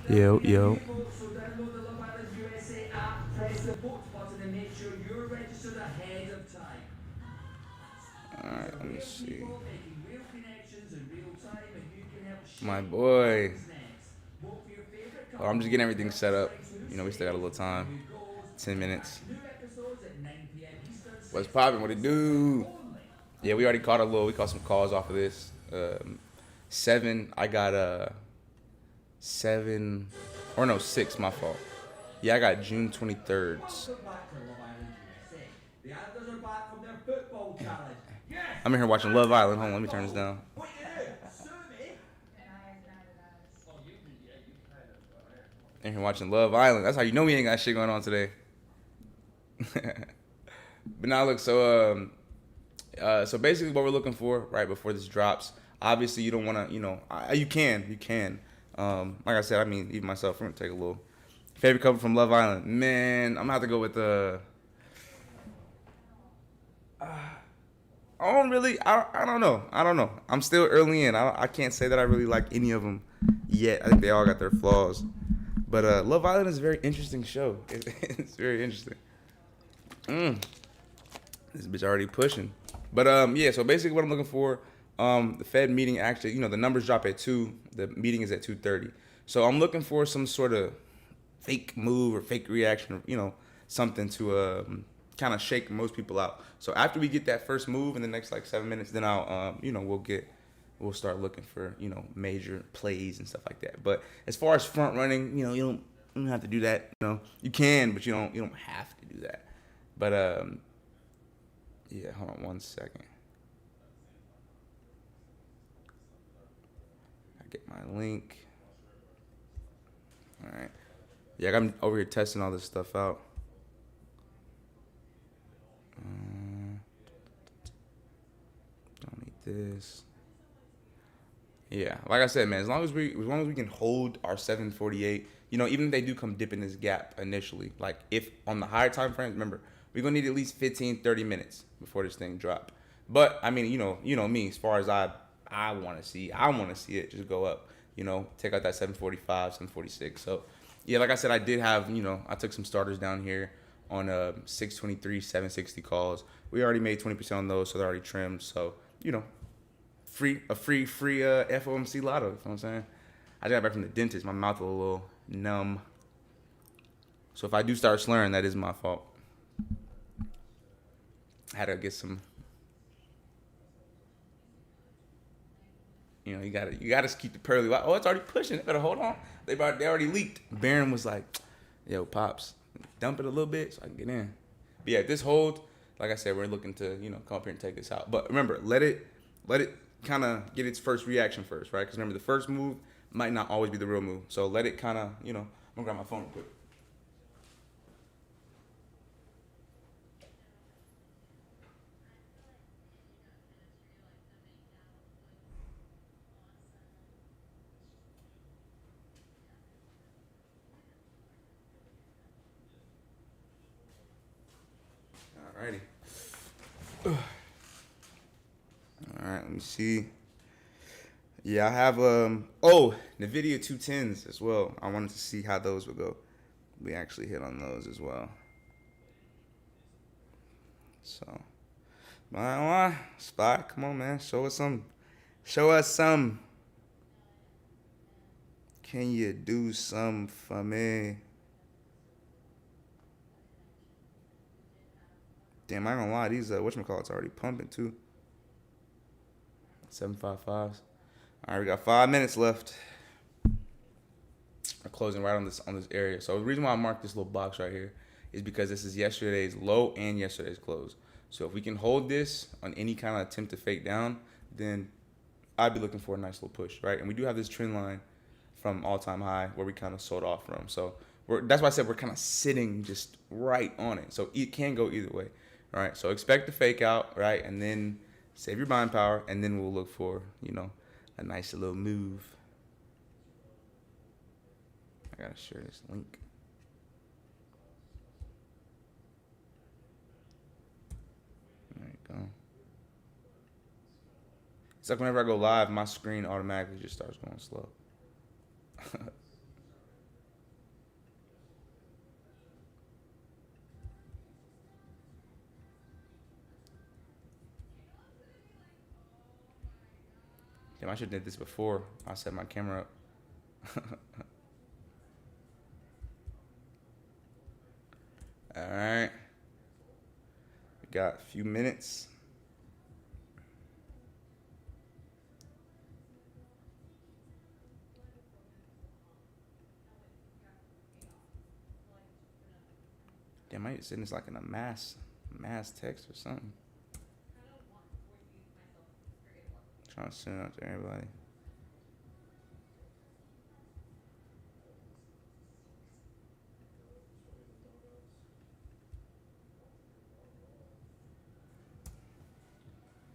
Yo, yo. So download the Love Island USA app, press the vote button, and make sure you're registered ahead of time. All These right, are let me real see. people making real connections in real time, and you can help My shape what boy. happens next. Vote for your favorite Oh, I'm just couple getting to everything help set up. decide who's You know, we still got a staying little and time. who goes. 10 minutes. Catch new episodes at 9 p.m. Eastern, What's 6 poppin'? p.m. What it Pacific, do? only Yeah, on we already caught a YouTube. little. We caught some calls off of this. 7. I got 7. Or no, 6. My fault. Yeah, I got June 23rd. Welcome back to Love Island USA. The Islanders are back from their football challenge. Yes! I'm in here watching Love Island. Hold on, let me turn this down. What you do? Sue me? In here watching Love Island. That's how you know we ain't got shit going on today. But now look, so basically what we're looking for right before this drops. Obviously, you don't want to, you can. Like I said, I mean, even myself, we're gonna take a little favorite couple from Love Island. Man, I'm gonna have to go with I don't really, I don't know, I'm still early in. I can't say that I really like any of them yet. I think they all got their flaws. But Love Island is a very interesting show. It's very interesting. Mm. This bitch already pushing. But yeah, so basically what I'm looking for, the Fed meeting actually, the numbers drop at 2. The meeting is at 2:30. So I'm looking for some sort of fake move or fake reaction, or, something to kind of shake most people out. So after we get that first move in the next like 7 minutes, then we'll start looking for, major plays and stuff like that. But as far as front running, you don't have to do that. You can, but you don't have to do that. But yeah, hold on one second. I get my link. All right. Yeah, I'm over here testing all this stuff out. Don't need this. Yeah, like I said, man, as long as we can hold our 748, even if they do come dip in this gap initially, like if on the higher time frames, remember, we're gonna need at least 15, 30 minutes before this thing drop. But I mean, me, as far as I want to see it just go up. Take out that 745, 746. So yeah, like I said, I did have, I took some starters down here on 623, 760 calls. We already made 20% on those, so they're already trimmed. So free FOMC lotto. You know what I'm saying? I just got back from the dentist. My mouth a little numb. So if I do start slurring, that is my fault. I had to get some. You gotta keep the pearly white. Oh, it's already pushing. They better hold on. They already leaked. Baron was like, "Yo, pops, dump it a little bit so I can get in." But yeah, if this hold, like I said, we're looking to come up here and take this out. But remember, let it kind of get its first reaction first, right? Because remember, the first move might not always be the real move. So let it kind of, I'm gonna grab my phone real quick. Alrighty. All right, let me see. Yeah, I have NVIDIA 210s as well. I wanted to see how those would go. We actually hit on those as well. So, Spot, come on, man, show us some. Show us some. Can you do some for me? Damn, I ain't gonna lie, these whatchamacallits already pumping too. 755s. All right, we got 5 minutes left. We're closing right on this area. So the reason why I marked this little box right here is because this is yesterday's low and yesterday's close. So if we can hold this on any kind of attempt to fake down, then I'd be looking for a nice little push, right? And we do have this trend line from all-time high where we kind of sold off from. So that's why I said we're kind of sitting just right on it. So it can go either way, all right? So expect the fake out, right? And then save your buying power, and then we'll look for, a nice little move. I gotta share this link. There you go. It's like whenever I go live, my screen automatically just starts going slow. Damn, I should have did this before I set my camera up. All right. We got a few minutes. Damn, I might send this like in a mass text or something. Trying to send it out to everybody.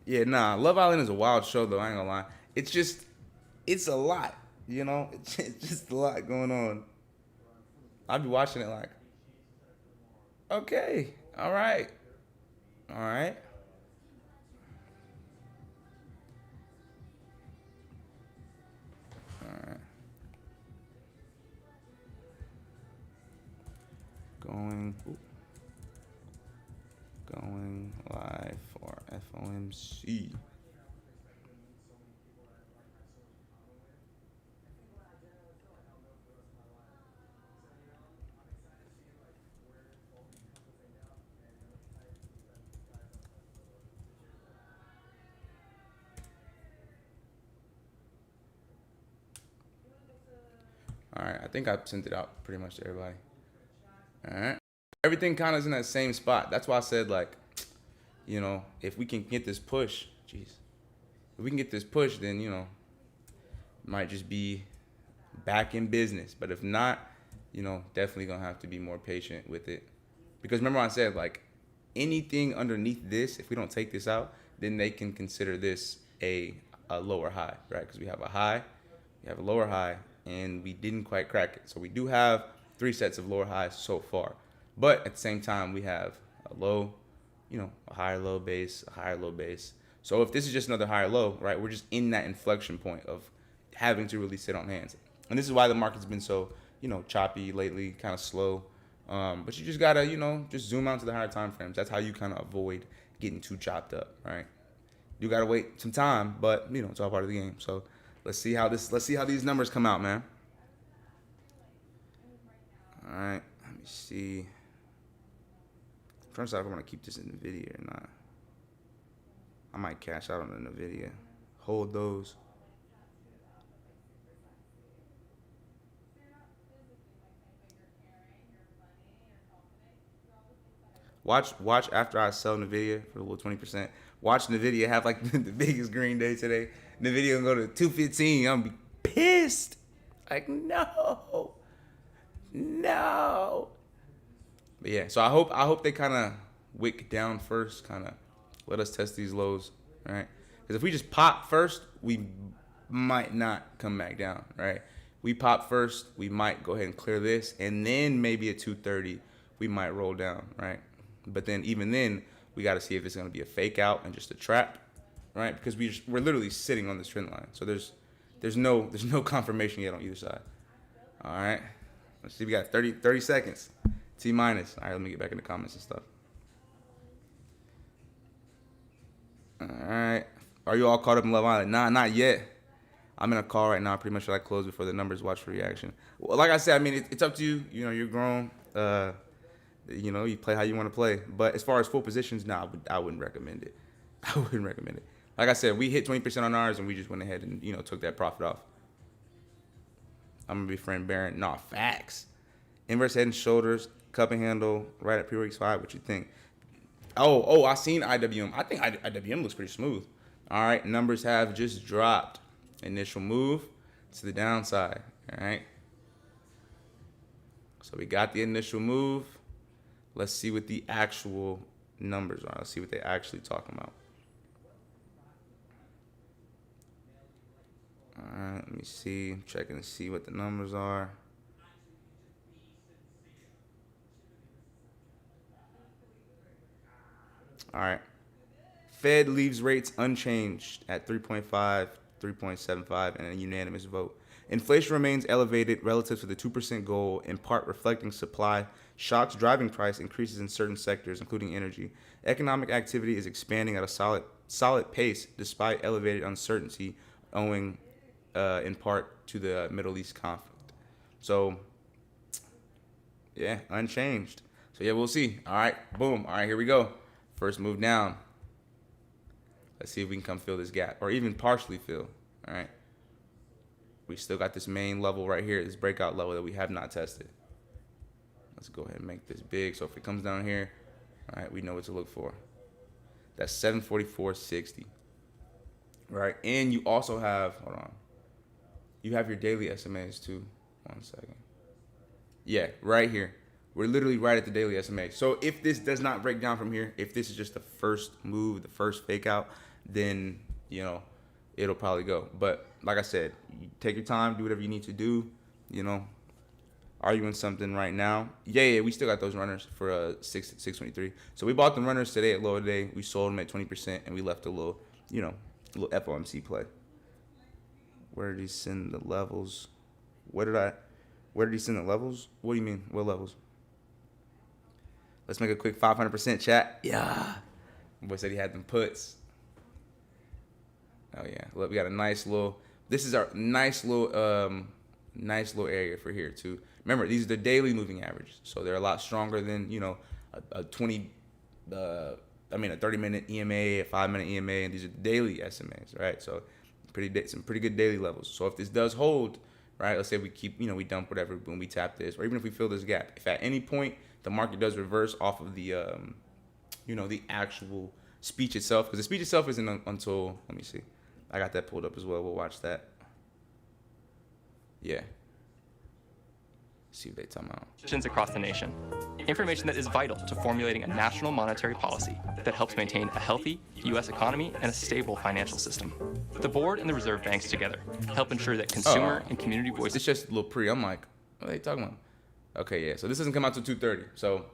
Yeah, nah. Love Island is a wild show, though. I ain't gonna lie. It's a lot. You know, it's just a lot going on. I'd be watching it like, okay, all right, all right. Going, going live for FOMC. All right, I think I sent it out pretty much to everybody. All right, everything kind of is in that same spot. That's why I said like, you know, if we can get this push, jeez, if we can get this push, then you know, it might just be back in business. But if not, you know, definitely gonna have to be more patient with it. Because remember I said like anything underneath this, if we don't take this out, then they can consider this a lower high, right? Because we have a high, we have a lower high, and we didn't quite crack it. So we do have 3 sets of lower highs so far. But at the same time, we have a low, you know, a higher low base, a higher low base. So if this is just another higher low, right, we're just in that inflection point of having to really sit on hands. And this is why the market's been so, you know, choppy lately, kind of slow. But you just gotta, you know, just zoom out to the higher time frames. That's how you kind of avoid getting too chopped up, right? You gotta wait some time, but you know, it's all part of the game. So let's see how these numbers come out, man. All right, let me see. I'm trying to decide if I want to keep this in the video or not. I might cash out on the Nvidia. Hold those. Watch after I sell Nvidia for a little 20%. Watch Nvidia have like the biggest green day today. Nvidia gonna go to 215. I'm gonna be pissed. Like no. But yeah, so I hope they kind of wick down first, kind of let us test these lows, right? Because if we just pop first, we might not come back down, right? We pop first, we might go ahead and clear this, and then maybe at 230 we might roll down, right? But then even then, we got to see if it's going to be a fake out and just a trap, right? Because we're literally sitting on this trend line, so there's no confirmation yet on either side. All right, let's see. We got 30 seconds. T minus. All right, let me get back in the comments and stuff. All right. Are you all caught up in Love Island? Nah, not yet. I'm in a call right now. Pretty much should I close before the numbers watch for reaction? Well, like I said, I mean, it's up to you. You know, you're grown. You know, you play how you want to play. But as far as full positions, nah, I wouldn't recommend it. I wouldn't recommend it. Like I said, we hit 20% on ours, and we just went ahead and, you know, took that profit off. I'm going to be friend Baron. Nah, facts. Inverse head and shoulders, cup and handle, right at pre-week 5. What you think? Oh, I seen IWM. I think IWM looks pretty smooth. All right, numbers have just dropped. Initial move to the downside. All right. So we got the initial move. Let's see what the actual numbers are. Let's see what they're actually talking about. All right, let me see. I'm checking to see what the numbers are. All right. Fed leaves rates unchanged at 3.5, 3.75, and a unanimous vote. Inflation remains elevated relative to the 2% goal, in part reflecting supply shocks driving price increases in certain sectors, including energy. Economic activity is expanding at a solid pace despite elevated uncertainty owing in part to the Middle East conflict. So, yeah, unchanged. So, yeah, we'll see. All right, boom. All right, here we go. First move down. Let's see if we can come fill this gap or even partially fill. All right. We still got this main level right here, this breakout level that we have not tested. Let's go ahead and make this big. So if it comes down here, all right, we know what to look for. That's 744.60. Right. And you also have, hold on. You have your daily SMAs too. 1 second. Yeah, right here. We're literally right at the daily SMA. So if this does not break down from here, if this is just the first move, the first fake out, then, you know, it'll probably go. But like I said, you take your time, do whatever you need to do. You know, are you in something right now? Yeah, we still got those runners for 623. So we bought the runners today at low today. We sold them at 20%, and we left a little, you know, a little FOMC play. Where did he send the levels? Where did he send the levels? What do you mean? What levels? Let's make a quick 500% chat. Yeah. My boy said he had them puts. Oh yeah. Look, we got a nice little. This is our nice little area for here too. Remember, these are the daily moving averages, so they're a lot stronger than, you know, a 30-minute EMA, a 5-minute EMA, and these are daily SMAs, right? So some pretty good daily levels. So if this does hold, right? Let's say we keep, you know, we dump whatever, boom, we tap this, or even if we fill this gap. If at any point the market does reverse off of the, you know, the actual speech itself, because the speech itself isn't until, let me see. I got that pulled up as well. We'll watch that. Yeah. See what they talking about. Across the nation. Information that is vital to formulating a national monetary policy that helps maintain a healthy U.S. economy and a stable financial system. The board and the reserve banks together help ensure that consumer and community voices. It's just a little pre. I'm like, what are they talking about? Okay, yeah. So this doesn't come out till 2:30. So,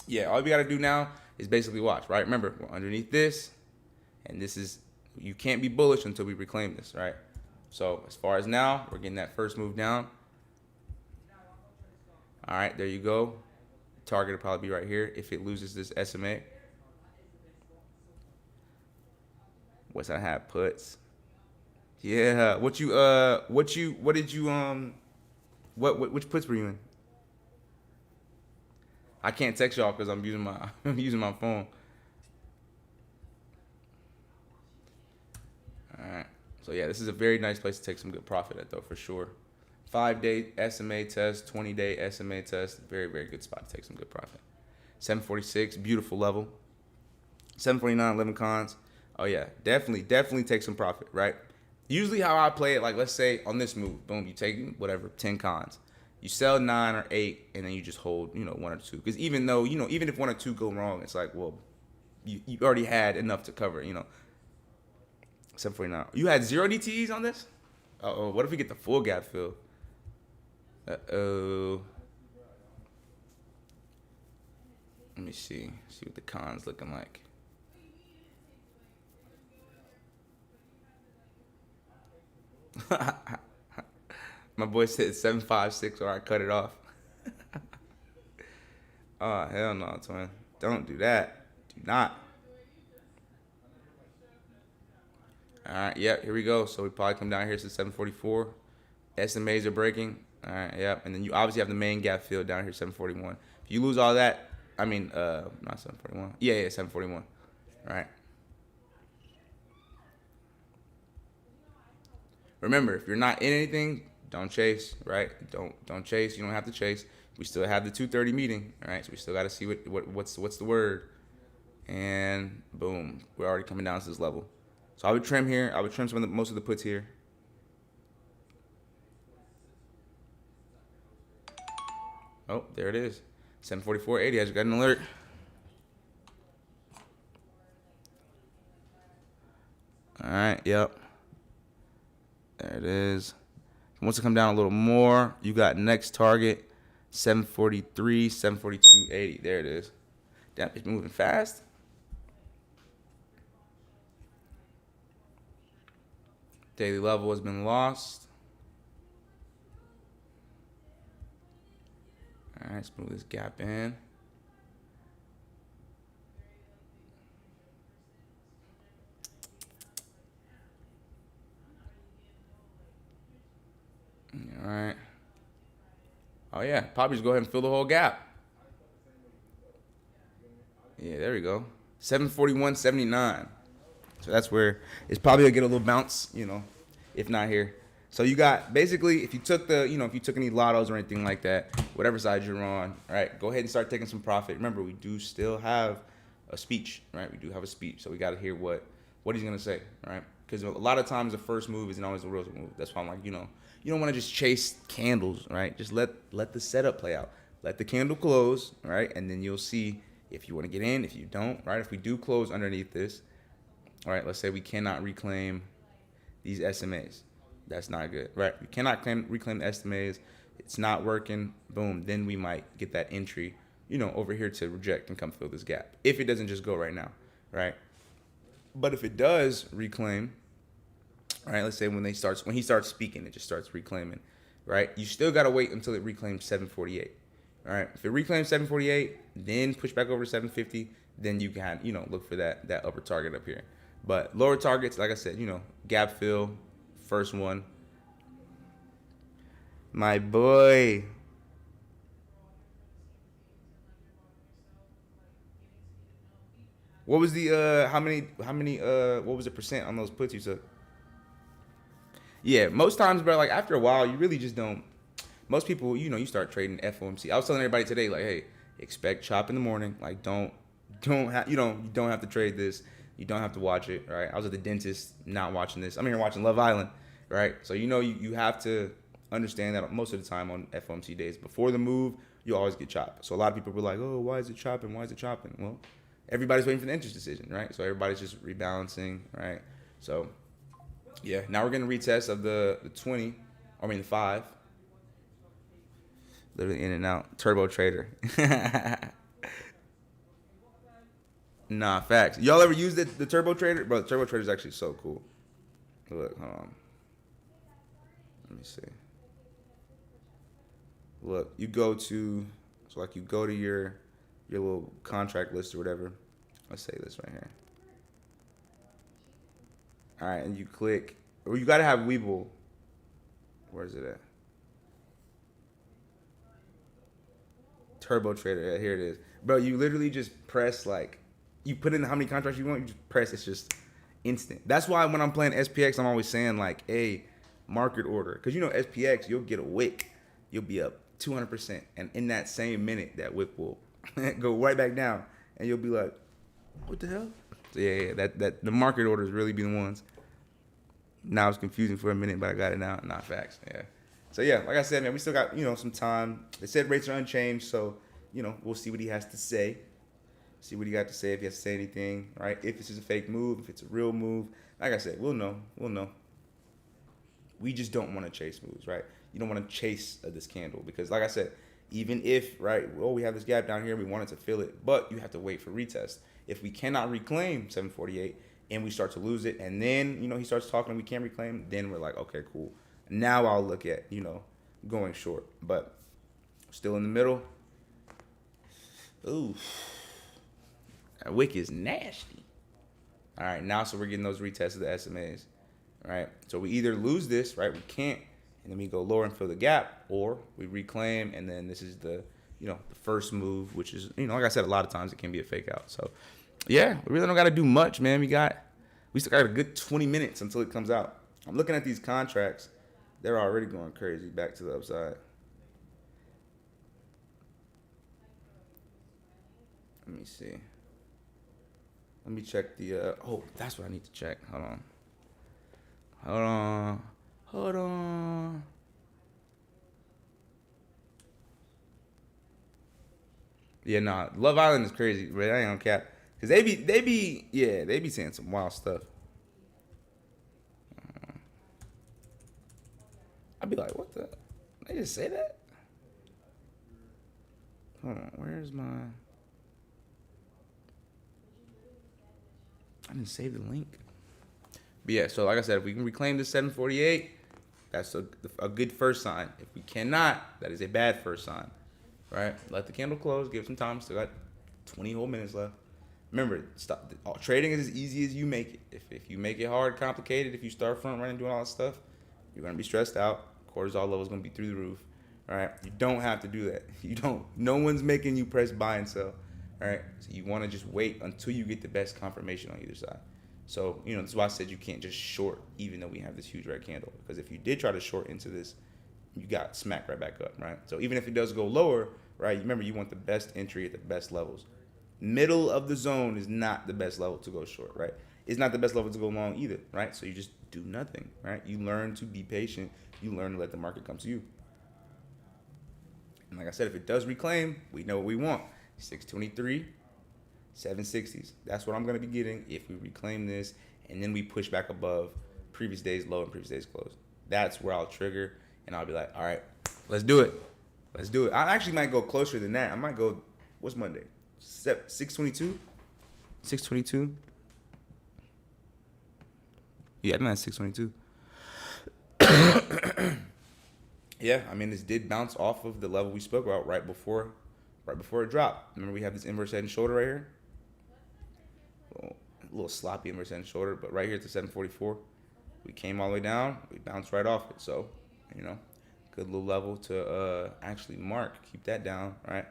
yeah, all we got to do now is basically watch, right? Remember, we're underneath this, and this is, you can't be bullish until we reclaim this, right? So as far as now, we're getting that first move down. All right, there you go. Target will probably be right here if it loses this SMA. What's I have puts? Yeah. Which puts were you in? I can't text y'all because I'm using my phone. All right. So yeah, this is a very nice place to take some good profit at though, for sure. 5-day SMA test, 20-day SMA test. Very, very good spot to take some good profit. 746, beautiful level. 749, 11 cons. Oh yeah, definitely take some profit, right? Usually how I play it, like let's say on this move, boom, you take whatever, 10 cons. You sell 9 or 8, and then you just hold, 1 or 2. Because even though, even if 1 or 2 go wrong, it's like, well, you already had enough to cover, 749. You had 0 DTEs on this? Uh-oh, what if we get the full gap fill? Uh-oh. Let me see what the cons looking like. My boy said 756 or I cut it off. Oh, hell no, twin. Don't do that. Do not. All right, yep, here we go. So we probably come down here to 744. SMAs are breaking. All right, yep. And then you obviously have the main gap fill down here, 741. If you lose all that, not 741. Yeah, 741. All right. Remember, if you're not in anything, don't chase, right? Don't chase. You don't have to chase. We still have the 2:30 meeting, all right? So we still got to see what's the word. And boom, we're already coming down to this level. So I would trim here. I would trim most of the puts here. Oh, there it is. 744.80. I just got an alert. All right. Yep. There it is. Once it come down a little more, you got next target 743, 742.80. There it is. Damn, it's moving fast. Daily level has been lost. All right, let's move this gap in. All right. Oh yeah, probably just go ahead and fill the whole gap. Yeah, there we go. 741.79. So that's where it's probably gonna get a little bounce, if not here. So you got basically, if you took if you took any lottos or anything like that, whatever side you're on, all right, go ahead and start taking some profit. Remember, we do still have a speech, right? We do have a speech, so we got to hear what he's gonna say, right? Because a lot of times the first move isn't always the real move. That's why I'm like, you don't want to just chase candles, right? Just let the setup play out. Let the candle close, right? And then you'll see if you want to get in, if you don't, right? If we do close underneath this, all right, let's say we cannot reclaim these SMAs. That's not good, right? We cannot reclaim the SMAs. It's not working. Boom. Then we might get that entry, over here to reject and come fill this gap. If it doesn't just go right now, right? But if it does reclaim, all right, let's say when he starts speaking, it just starts reclaiming, right? You still got to wait until it reclaims 748. All right. If it reclaims 748, then push back over to 750, then you can, look for that upper target up here. But lower targets, like I said, gap fill, first one. My boy. What was the what was the percent on those puts you took? Yeah, most times, bro, like after a while, you really just don't. Most people, you start trading FOMC. I was telling everybody today, like, hey, expect chop in the morning. Like, don't have, you don't have to trade this. You don't have to watch it, right? I was at the dentist not watching this. I'm here watching Love Island, right? So you have to understand that most of the time on FOMC days, before the move, you always get chopped. So a lot of people were like, oh, why is it chopping? Why is it chopping? Well, everybody's waiting for the interest decision, right? So everybody's just rebalancing, right? So, yeah, now we're getting a retest of the 20, the 5. Literally in and out. Turbo trader. Nah, facts. Y'all ever use the Turbo Trader? Bro, the Turbo Trader is actually so cool. Look, hold on. Let me see. Look, you go to your little contract list or whatever. Let's say this right here. All right, and you click, or you gotta have Weeble. Where is it at? Turbo Trader. Yeah, here it is. Bro, you literally just press you put in how many contracts you want, you just press, it's just instant. That's why when I'm playing SPX, I'm always saying hey, market order. Because SPX, you'll get a wick. You'll be up 200%. And in that same minute, that wick will go right back down. And you'll be like, what the hell? So yeah, that the market orders really be the ones. Now it's confusing for a minute, but I got it now. Not facts, yeah. So yeah, like I said, man, we still got, some time. They said rates are unchanged, so, we'll see what he has to say. See what he got to say, if he has to say anything, right? If this is a fake move, if it's a real move. Like I said, we'll know. We just don't want to chase moves, right? You don't want to chase this candle because, like I said, even if, right, we have this gap down here, we wanted to fill it, but you have to wait for retest. If we cannot reclaim 748 and we start to lose it, and then, he starts talking and we can't reclaim, then we're like, okay, cool. Now I'll look at, going short. But still in the middle. Ooh. That wick is nasty. All right, now so we're getting those retests of the SMAs. All right, so we either lose this, right? We can't, and then we go lower and fill the gap, or we reclaim, and then this is the, the first move, which is, like I said, a lot of times it can be a fake out. So, yeah, we really don't got to do much, man. We still got a good 20 minutes until it comes out. I'm looking at these contracts. They're already going crazy back to the upside. Let me see. Let me check the, that's what I need to check. Hold on. Yeah, nah, Love Island is crazy, but I ain't gonna cap. Cause they be saying some wild stuff. I'd be like, what the? They just say that? Hold on, where's my? I didn't save the link. But yeah, so like I said, if we can reclaim this 748, that's a good first sign. If we cannot, that is a bad first sign. Right? Let the candle close. Give it some time. Still got 20 whole minutes left. Remember, trading is as easy as you make it. If you make it hard, complicated, if you start front running, doing all that stuff, you're going to be stressed out. Cortisol level is going to be through the roof. All right. You don't have to do that. You don't. No one's making you press buy and sell. All right. So you want to just wait until you get the best confirmation on either side. So, that's why I said you can't just short even though we have this huge red candle. Because if you did try to short into this, you got smacked right back up, right? So even if it does go lower, right, remember you want the best entry at the best levels. Middle of the zone is not the best level to go short, right? It's not the best level to go long either, right? So you just do nothing, right? You learn to be patient. You learn to let the market come to you. And like I said, if it does reclaim, we know what we want. 623, 760s. That's what I'm going to be getting if we reclaim this and then we push back above previous day's low and previous day's close. That's where I'll trigger and I'll be like, all right, let's do it. Let's do it. I actually might go closer than that. I might go, what's Monday? 622? 622? Yeah, I think that's 622. Yeah, I mean, this did bounce off of the level we spoke about right before it dropped. Remember, we have this inverse head and shoulder right here? A little sloppy inverse head and shoulder, but right here at the 744, we came all the way down. We bounced right off it. So, good little level to actually mark. Keep that down, right?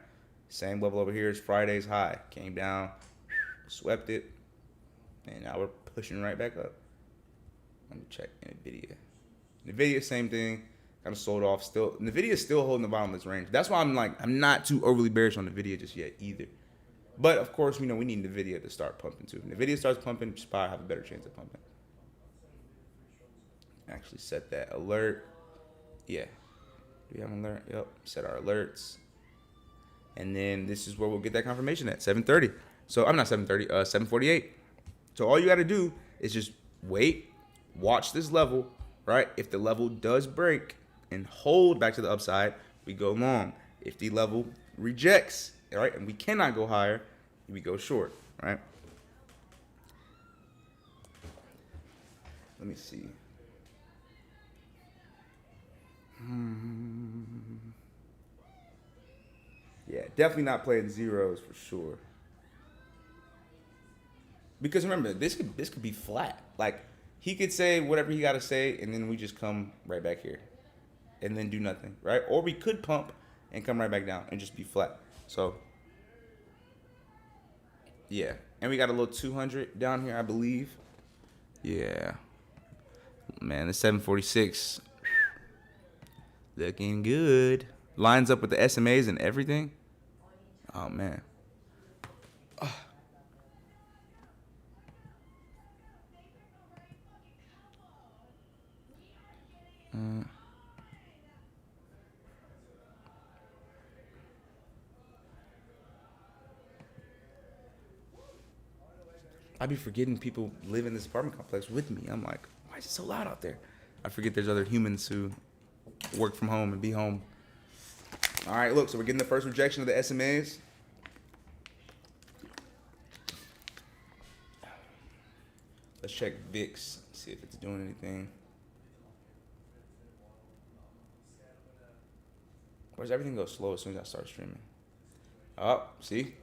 Same level over here as Friday's high. Came down, swept it, and now we're pushing right back up. Let me check NVIDIA. NVIDIA, same thing. Kind of sold off still. NVIDIA is still holding the bottom of this range. That's why I'm not too overly bearish on NVIDIA just yet either. But, of course, we need NVIDIA to start pumping too. If NVIDIA starts pumping, just probably have a better chance of pumping. Actually set that alert. Yeah. Do we have an alert? Yep. Set our alerts. And then this is where we'll get that confirmation at 7:30. So I'm not 7:30, 7:48. So all you got to do is just wait, watch this level, right? If the level does break and hold back to the upside, we go long. If the level rejects, all right, and we cannot go higher, we go short, right? Let me see. Yeah, definitely not playing zeros for sure. Because remember, this could be flat. Like, he could say whatever he got to say, and then we just come right back here, and then do nothing, right? Or we could pump and come right back down and just be flat. So, yeah. And we got a little 200 down here, I believe. Yeah. Man, the 746. Looking good. Lines up with the SMAs and everything. Oh, man. I be forgetting people live in this apartment complex with me. I'm like, why is it so loud out there? I forget there's other humans who work from home and be home. All right, look, so we're getting the first rejection of the SMAs. Let's check VIX, see if it's doing anything. Why does everything go slow as soon as I start streaming? Oh, see?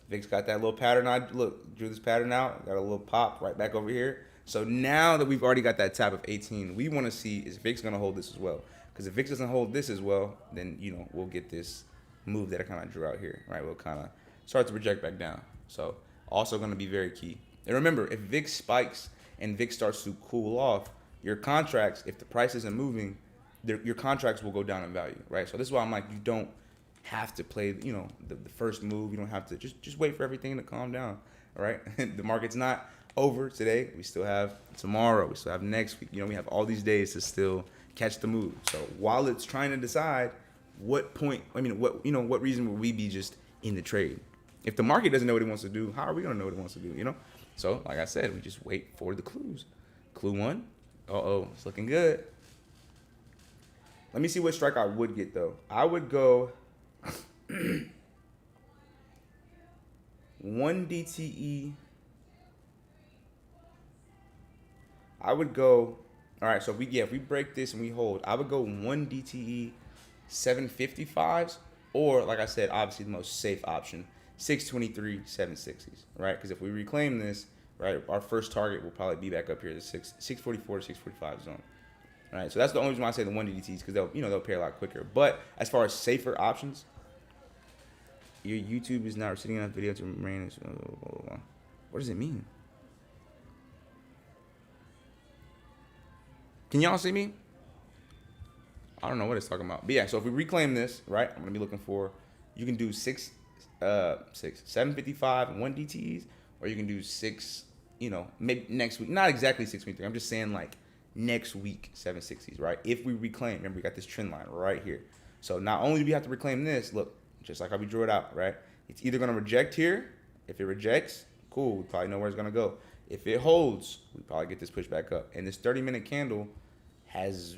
VIX got that little pattern. I drew this pattern out. Got a little pop right back over here. So now that we've already got that tap of 18, we want to see is VIX going to hold this as well. Because if VIX doesn't hold this as well, then, we'll get this move that I kind of drew out here, right? We'll kind of start to project back down. So also going to be very key. And remember, if VIX spikes and VIX starts to cool off, your contracts, if the price isn't moving, your contracts will go down in value, right? So this is why I'm like, you don't have to play, the first move. You don't have to just wait for everything to calm down, all right? The market's not over today. We still have tomorrow. We still have next week. We have all these days to still catch the move. So while it's trying to decide what reason would we be just in the trade? If the market doesn't know what it wants to do, how are we going to know what it wants to do, So like I said, we just wait for the clues. Clue 1, it's looking good. Let me see what strike I would get, though. I would go 1 DTE. I would go, all right, so if we break this and we hold, I would go 1 DTE 755s, or like I said, obviously the most safe option, 623 760s, right? Because if we reclaim this, right, our first target will probably be back up here, the 644 to 645 zone. All right, so that's the only reason why I say the 1 DTs, because they'll pay a lot quicker. But as far as safer options, your YouTube is not receiving enough video to remain. What does it mean? Can y'all see me? I don't know what it's talking about. But yeah, so if we reclaim this, right, I'm gonna be looking for, you can do 755 and 1 DTs, or you can do 6, maybe next week. Not exactly 6 weeks. I'm just saying like next week 760s, right? If we reclaim, remember we got this trend line right here. So not only do we have to reclaim this, look, just like how we drew it out, right? It's either gonna reject here. If it rejects, cool, we probably know where it's gonna go. If it holds, we probably get this push back up. And this 30-minute candle has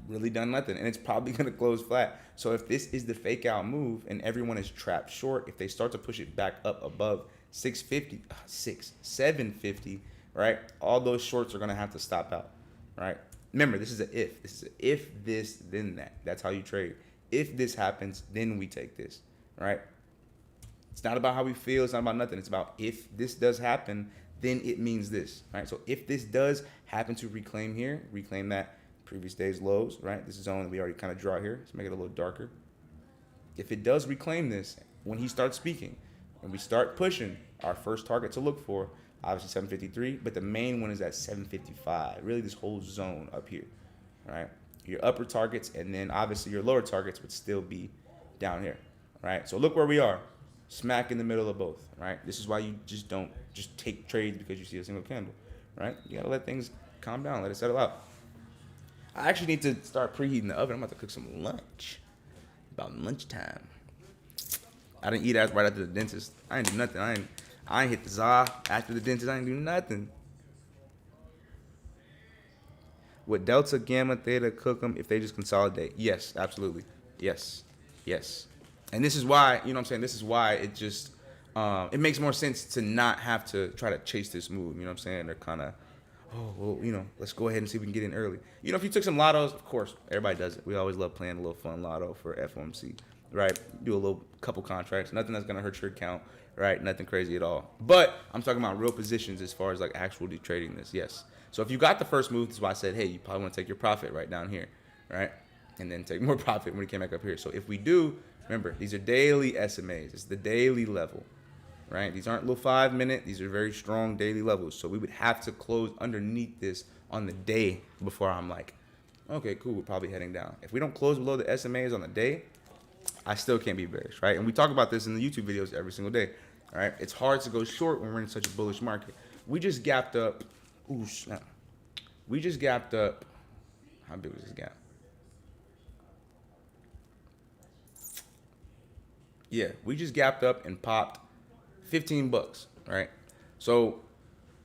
really done nothing, and it's probably going to close flat. So if this is the fake out move and everyone is trapped short, if they start to push it back up above 750, right, all those shorts are going to have to stop out, right? Remember, this is an if. This is a if this, then that. That's how you trade. If this happens, then we take this, right? It's not about how we feel. It's not about nothing. It's about if this does happen, then it means this, right? So if this does happen to reclaim here, reclaim that previous day's lows, right? This is zone that we already kind of draw here. Let's make it a little darker. If it does reclaim this, when he starts speaking, when we start pushing, our first target to look for, obviously 753, but the main one is at 755. Really this whole zone up here, right? Your upper targets, and then obviously your lower targets would still be down here, right? So look where we are, smack in the middle of both, right? This is why you just don't just take trades because you see a single candle, right? You gotta let things calm down, let it settle out. I actually need to start preheating the oven. I'm about to cook some lunch. About lunchtime. I didn't eat right after the dentist. I ain't do nothing. I ain't hit the za after the dentist. I ain't do nothing. Would Delta, Gamma, Theta cook them if they just consolidate? Yes, absolutely. Yes. And this is why, you know what I'm saying? This is why it just, it makes more sense to not have to try to chase this move. You know what I'm saying? They're kind of, let's go ahead and see if we can get in early. If you took some lottos, of course, everybody does it. We always love playing a little fun lotto for FOMC, right? Do a little couple contracts, nothing that's going to hurt your account, right? Nothing crazy at all. But I'm talking about real positions as far as like actually trading this, yes. So if you got the first move, that's why I said, hey, you probably want to take your profit right down here, right? And then take more profit when we came back up here. So if we do, remember, these are daily SMAs. It's the daily level. Right? These aren't little 5-minute. These are very strong daily levels. So we would have to close underneath this on the day before I'm like, okay, cool, we're probably heading down. If we don't close below the SMAs on the day, I still can't be bearish, right? And we talk about this in the YouTube videos every single day, all right? It's hard to go short when we're in such a bullish market. We just gapped up. Ooh, snap. We just gapped up. How big was this gap? Yeah, we just gapped up and popped $15, right? So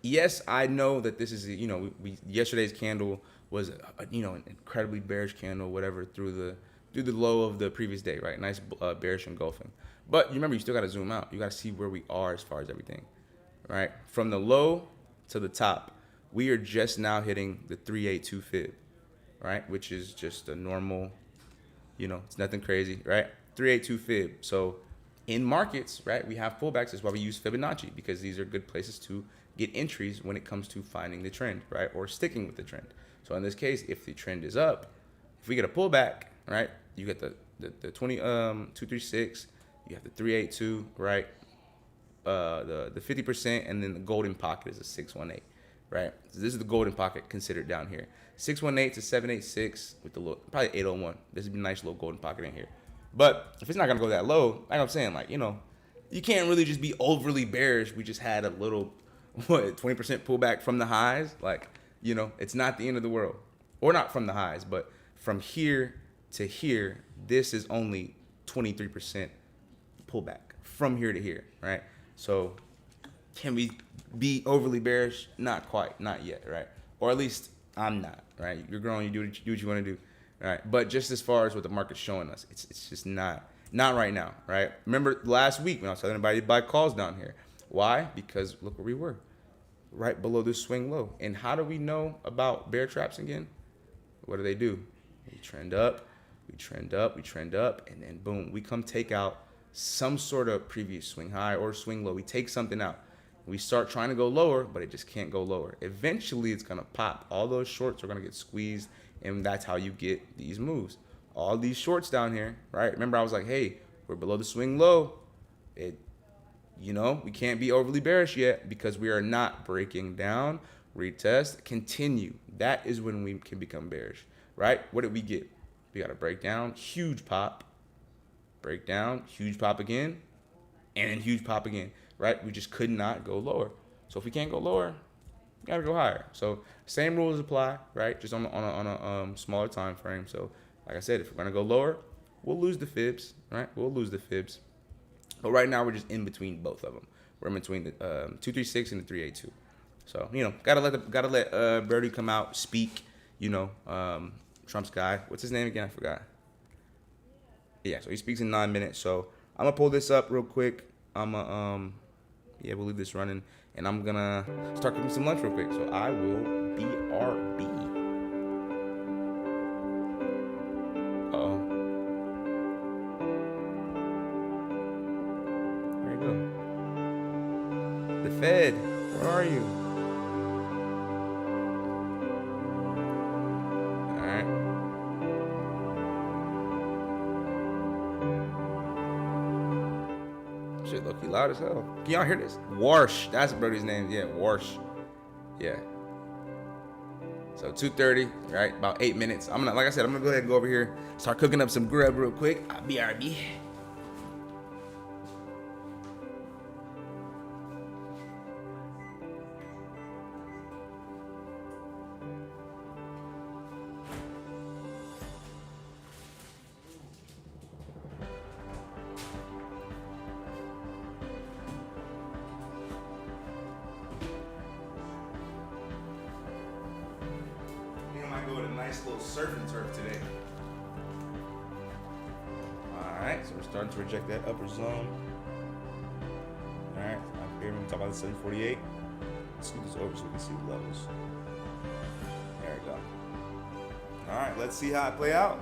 yes, I know that this is, yesterday's candle was an incredibly bearish candle, whatever, through the low of the previous day, right? Nice bearish engulfing. But you remember, you still got to zoom out. You got to see where we are as far as everything, right? From the low to the top, we are just now hitting the 382 fib, right? Which is just a normal, it's nothing crazy, right? 382 fib. So in markets, right, we have pullbacks. That's why we use Fibonacci, because these are good places to get entries when it comes to finding the trend, right, or sticking with the trend. So in this case, if the trend is up, if we get a pullback, right, you get the 236, you have the 382, right, the 50%, and then the golden pocket is a 618, right? So this is the golden pocket considered down here. 618 to 786 with the low, probably 801. This would be a nice little golden pocket in here. But if it's not gonna go that low, like I'm saying, like, you can't really just be overly bearish. We just had a little, 20% pullback from the highs. Like, it's not the end of the world. Or not from the highs, but from here to here, this is only 23% pullback from here to here, right? So can we be overly bearish? Not quite, not yet, right? Or at least I'm not, right? You're growing, you do what you want to do. All right, but just as far as what the market's showing us, it's just not right now, right? Remember last week when I was telling everybody to buy calls down here. Why? Because look where we were, right below this swing low. And how do we know about bear traps again? What do? We trend up, we trend up, we trend up, and then boom, we come take out some sort of previous swing high or swing low. We take something out. We start trying to go lower, but it just can't go lower. Eventually, it's going to pop. All those shorts are going to get squeezed And that's how you get these moves. All these shorts down here, right? Remember, I was like, hey, we're below the swing low. We can't be overly bearish yet because we are not breaking down. Retest, continue. That is when we can become bearish, right? What did we get? We got a breakdown, huge pop, breakdown, huge pop again, and then huge pop again, right? We just could not go lower. So if we can't go lower, we gotta go higher. So same rules apply, right? Just on a smaller time frame. So like I said, if we're gonna go lower, we'll lose the fibs, right? We'll lose the fibs. But right now we're just in between both of them. We're in between the 236 and the 382. So gotta let Birdie come out, speak. Trump's guy. What's his name again? I forgot. Yeah, so he speaks in 9 minutes. So I'm gonna pull this up real quick. We'll leave this running, and I'm gonna start cooking some lunch real quick. So I will BRB. Uh-oh. There you go. The Fed, where are you? All right. Shit, look, he loud as hell. Can y'all hear this? Warsh. That's Brody's name. Yeah, Warsh. Yeah. So 2:30, right? About 8 minutes. I'm gonna go ahead and go over here, start cooking up some grub real quick. BRB. Nice little surf and turf today. Alright, so we're starting to reject that upper zone. Alright, up here, we're talking about the 748. Let's scoot this over so we can see the levels. There we go. Alright, let's see how it play out.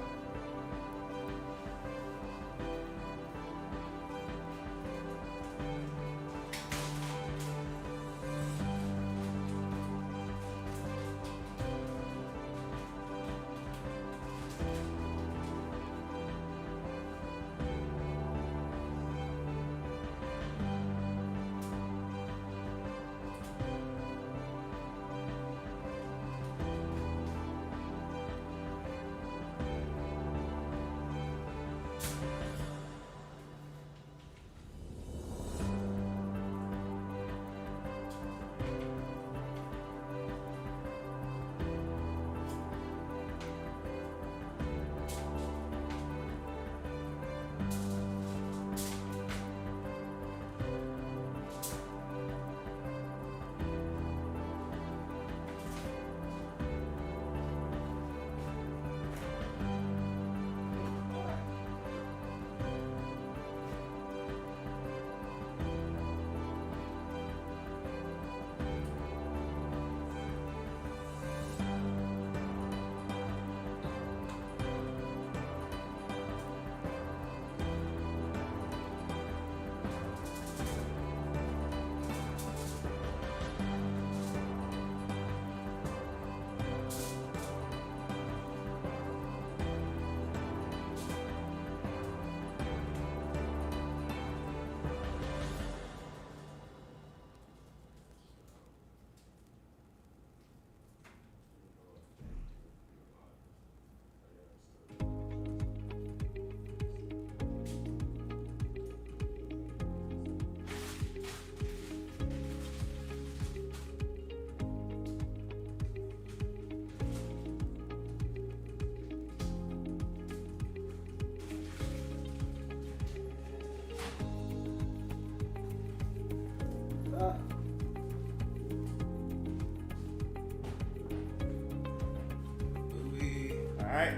Alright,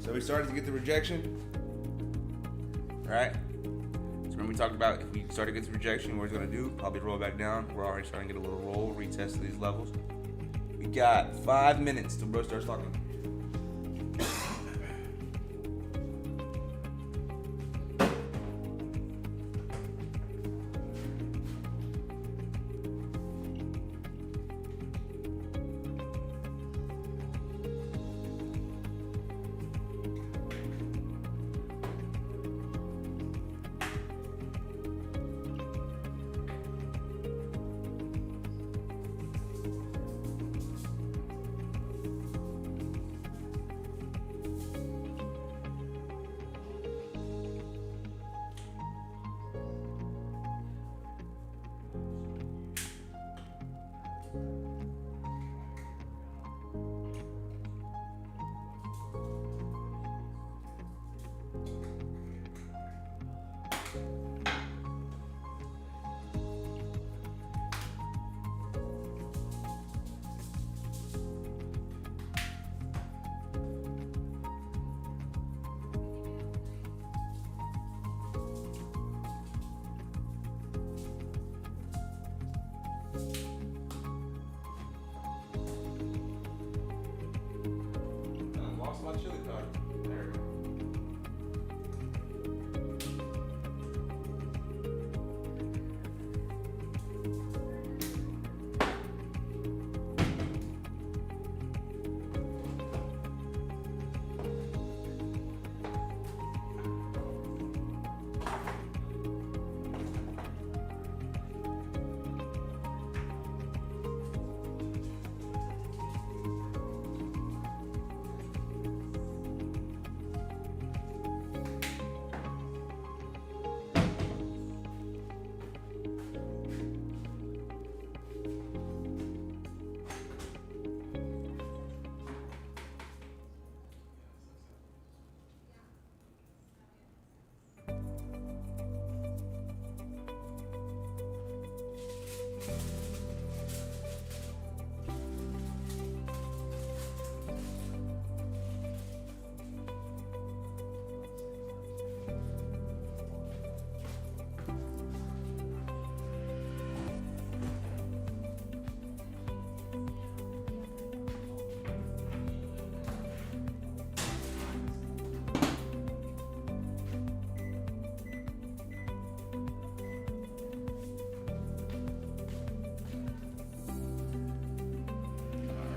so we started to get the rejection. Alright, so when we talked about if we start to get the rejection, what it's going to do, probably roll back down. We're already starting to get a little roll, retest these levels. We got 5 minutes till bro starts talking.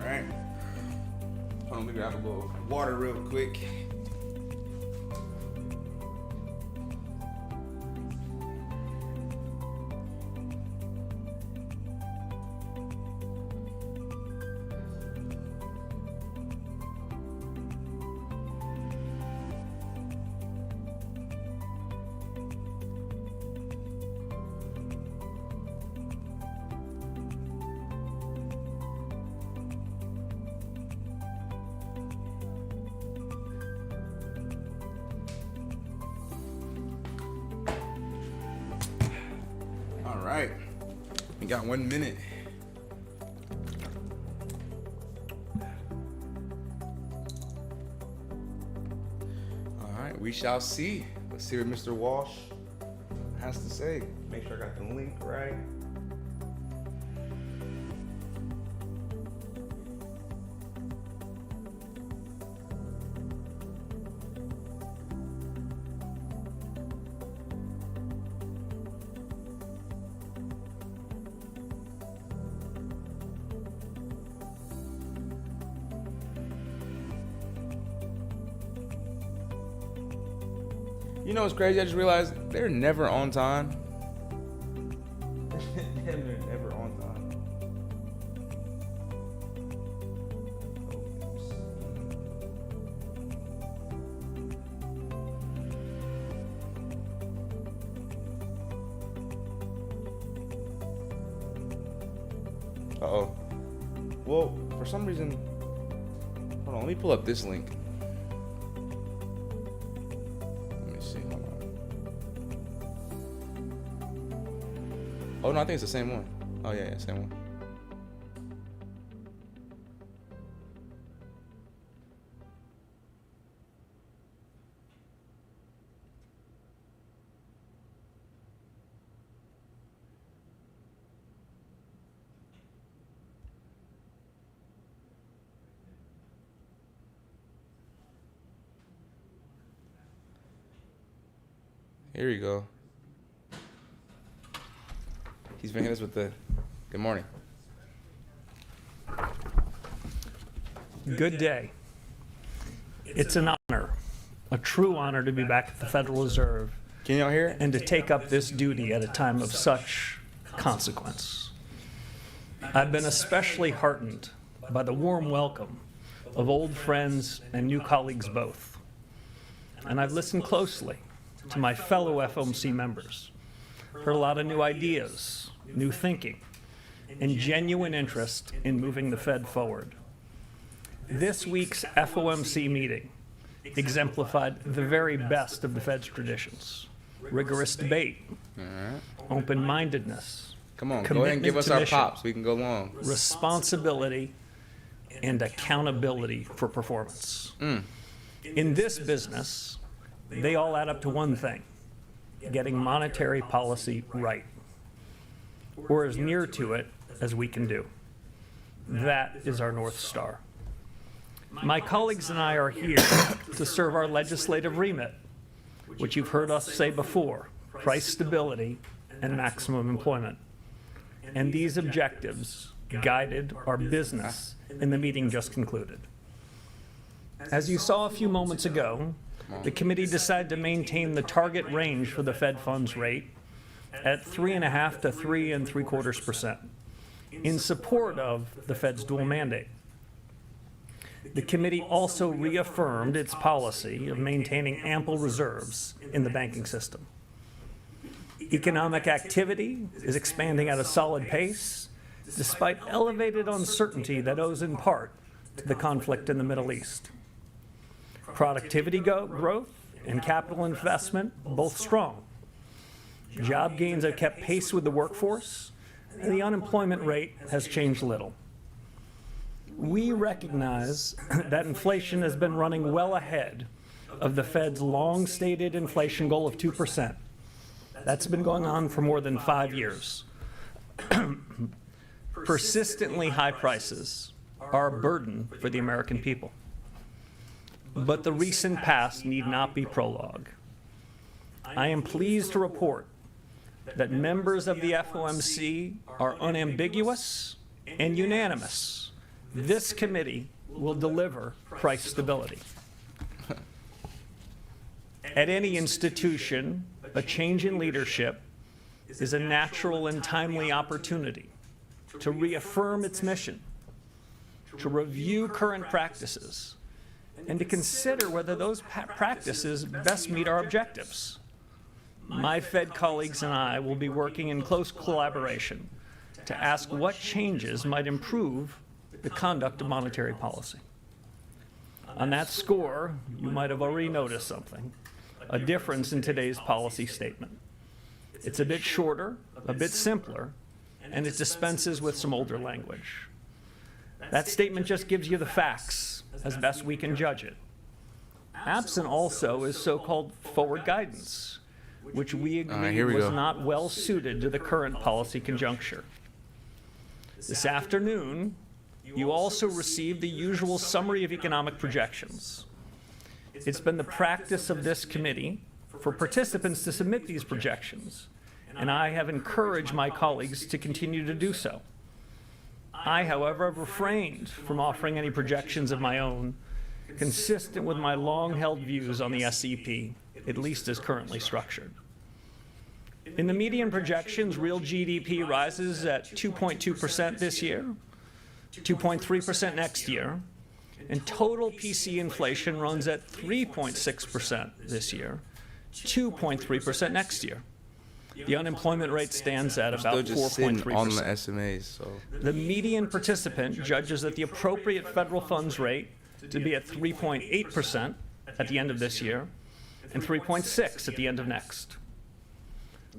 All right. Hold on, let me grab a little water real quick. All right, we got 1 minute. All right, we shall see. Let's see what Mr. Walsh has to say. Make sure I got the link right. You know what's crazy? I just realized they're never on time. They're never on time. Uh-oh. Well, for some reason, hold on, let me pull up this link. Oh no, I think it's the same one. Oh yeah, same one. Here you go. He's been hitting us with the good morning. Good day. It's an honor, a true honor to be back at the Federal Reserve Can y'all hear it? and to take up this duty at a time of such consequence. I've been especially heartened by the warm welcome of old friends and new colleagues both. And I've listened closely to my fellow FOMC members, heard a lot of new ideas, new thinking, and genuine interest in moving the Fed forward. This week's FOMC meeting exemplified the very best of the Fed's traditions: rigorous debate, open-mindedness, Come on, go ahead and give us our commitment to pops. We can go long. responsibility, and accountability for performance. In this business, they all add up to one thing: getting monetary policy right, or as near to it as we can do. That is our North Star. My colleagues and I are here to serve our legislative remit, which you've heard us say before: price stability and maximum employment. And these objectives guided our business in the meeting just concluded. As you saw a few moments ago, the committee decided to maintain the target range for the Fed funds rate at 3.5 to 3.75% in support of the Fed's dual mandate. The committee also reaffirmed its policy of maintaining ample reserves in the banking system. Economic activity is expanding at a solid pace, despite elevated uncertainty that owes in part to the conflict in the Middle East. Productivity growth and capital investment both strong. Job gains have kept pace with the workforce, and the unemployment rate has changed little. We recognize that inflation has been running well ahead of the Fed's long-stated inflation goal of 2%. That's been going on for more than 5 years. Persistently high prices are a burden for the American people. But the recent past need not be prologue. I am pleased to report that members of the FOMC are unambiguous and unanimous. This committee will deliver price stability. At any institution, a change in leadership is a natural and timely opportunity to reaffirm its mission, to review current practices, and to consider whether those practices best meet our objectives. My Fed colleagues and I will be working in close collaboration to ask what changes might improve the conduct of monetary policy. On that score, you might have already noticed something, a difference in today's policy statement. It's a bit shorter, a bit simpler, and it dispenses with some older language. That statement just gives you the facts as best we can judge it. Absent also is so-called forward guidance, which we agreed was not well suited to the current policy conjuncture. This afternoon, you also received the usual summary of economic projections. It's been the practice of this committee for participants to submit these projections, and I have encouraged my colleagues to continue to do so. I, however, have refrained from offering any projections of my own, consistent with my long-held views on the SEP, at least as currently structured. In the median projections, real GDP rises at 2.2% this year, 2.3% next year, and total PC inflation runs at 3.6% this year, 2.3% next year. The unemployment rate stands at about 4.3%. On the SMAs, so. The median participant judges that the appropriate federal funds rate to be at 3.8% at the end of this year and 3.6% at the end of next.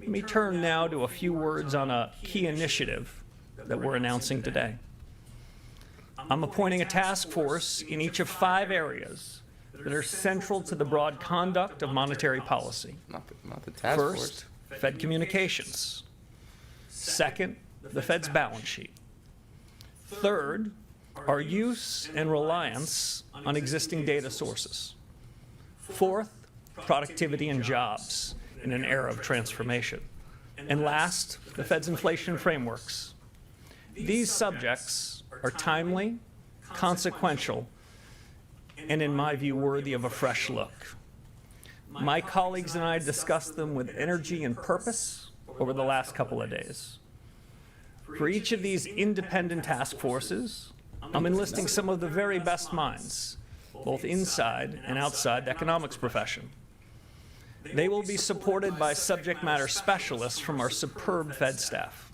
Let me turn now to a few words on a key initiative that we're announcing today. I'm appointing a task force in each of 5 areas that are central to the broad conduct of monetary policy. Not the task force. First, Fed communications. Second, the Fed's balance sheet. Third, our use and reliance on existing data sources. Fourth, productivity and jobs in an era of transformation. And last, the Fed's inflation frameworks. These subjects are timely, consequential, and in my view, worthy of a fresh look. My colleagues and I discussed them with energy and purpose over the last couple of days. For each of these independent task forces, I'm enlisting some of the very best minds, both inside and outside the economics profession. They will be supported by subject matter specialists from our superb Fed staff.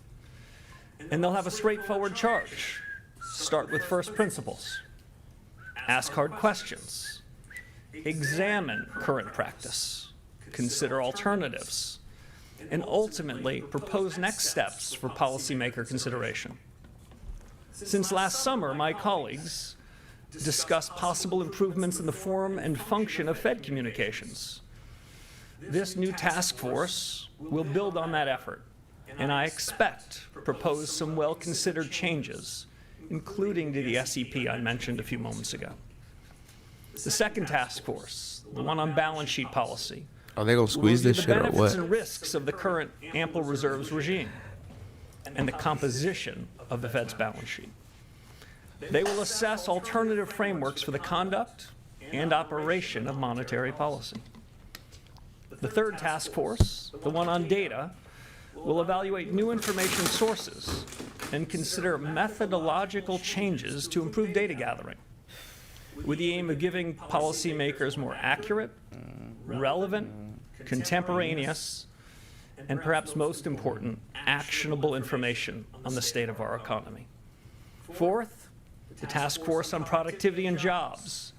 And they'll have a straightforward charge. Start with first principles. Ask hard questions. Examine current practice. Consider alternatives. And ultimately, propose next steps for policymaker consideration. Since last summer, my colleagues discussed possible improvements in the form and function of Fed communications. This new task force will build on that effort, and I expect to propose some well-considered changes, including to the SEP I mentioned a few moments ago. The second task force, the one on balance sheet policy, Are they gonna will squeeze review this the shit or benefits what? and risks of the current ample reserves regime and the composition of the Fed's balance sheet. They will assess alternative frameworks for the conduct and operation of monetary policy. The third task force, the one on data, will evaluate new information sources and consider methodological changes to improve data gathering, with the aim of giving policymakers more accurate, relevant, contemporaneous, and perhaps most important, actionable information on the state of our economy. Fourth, the task force on productivity and jobs.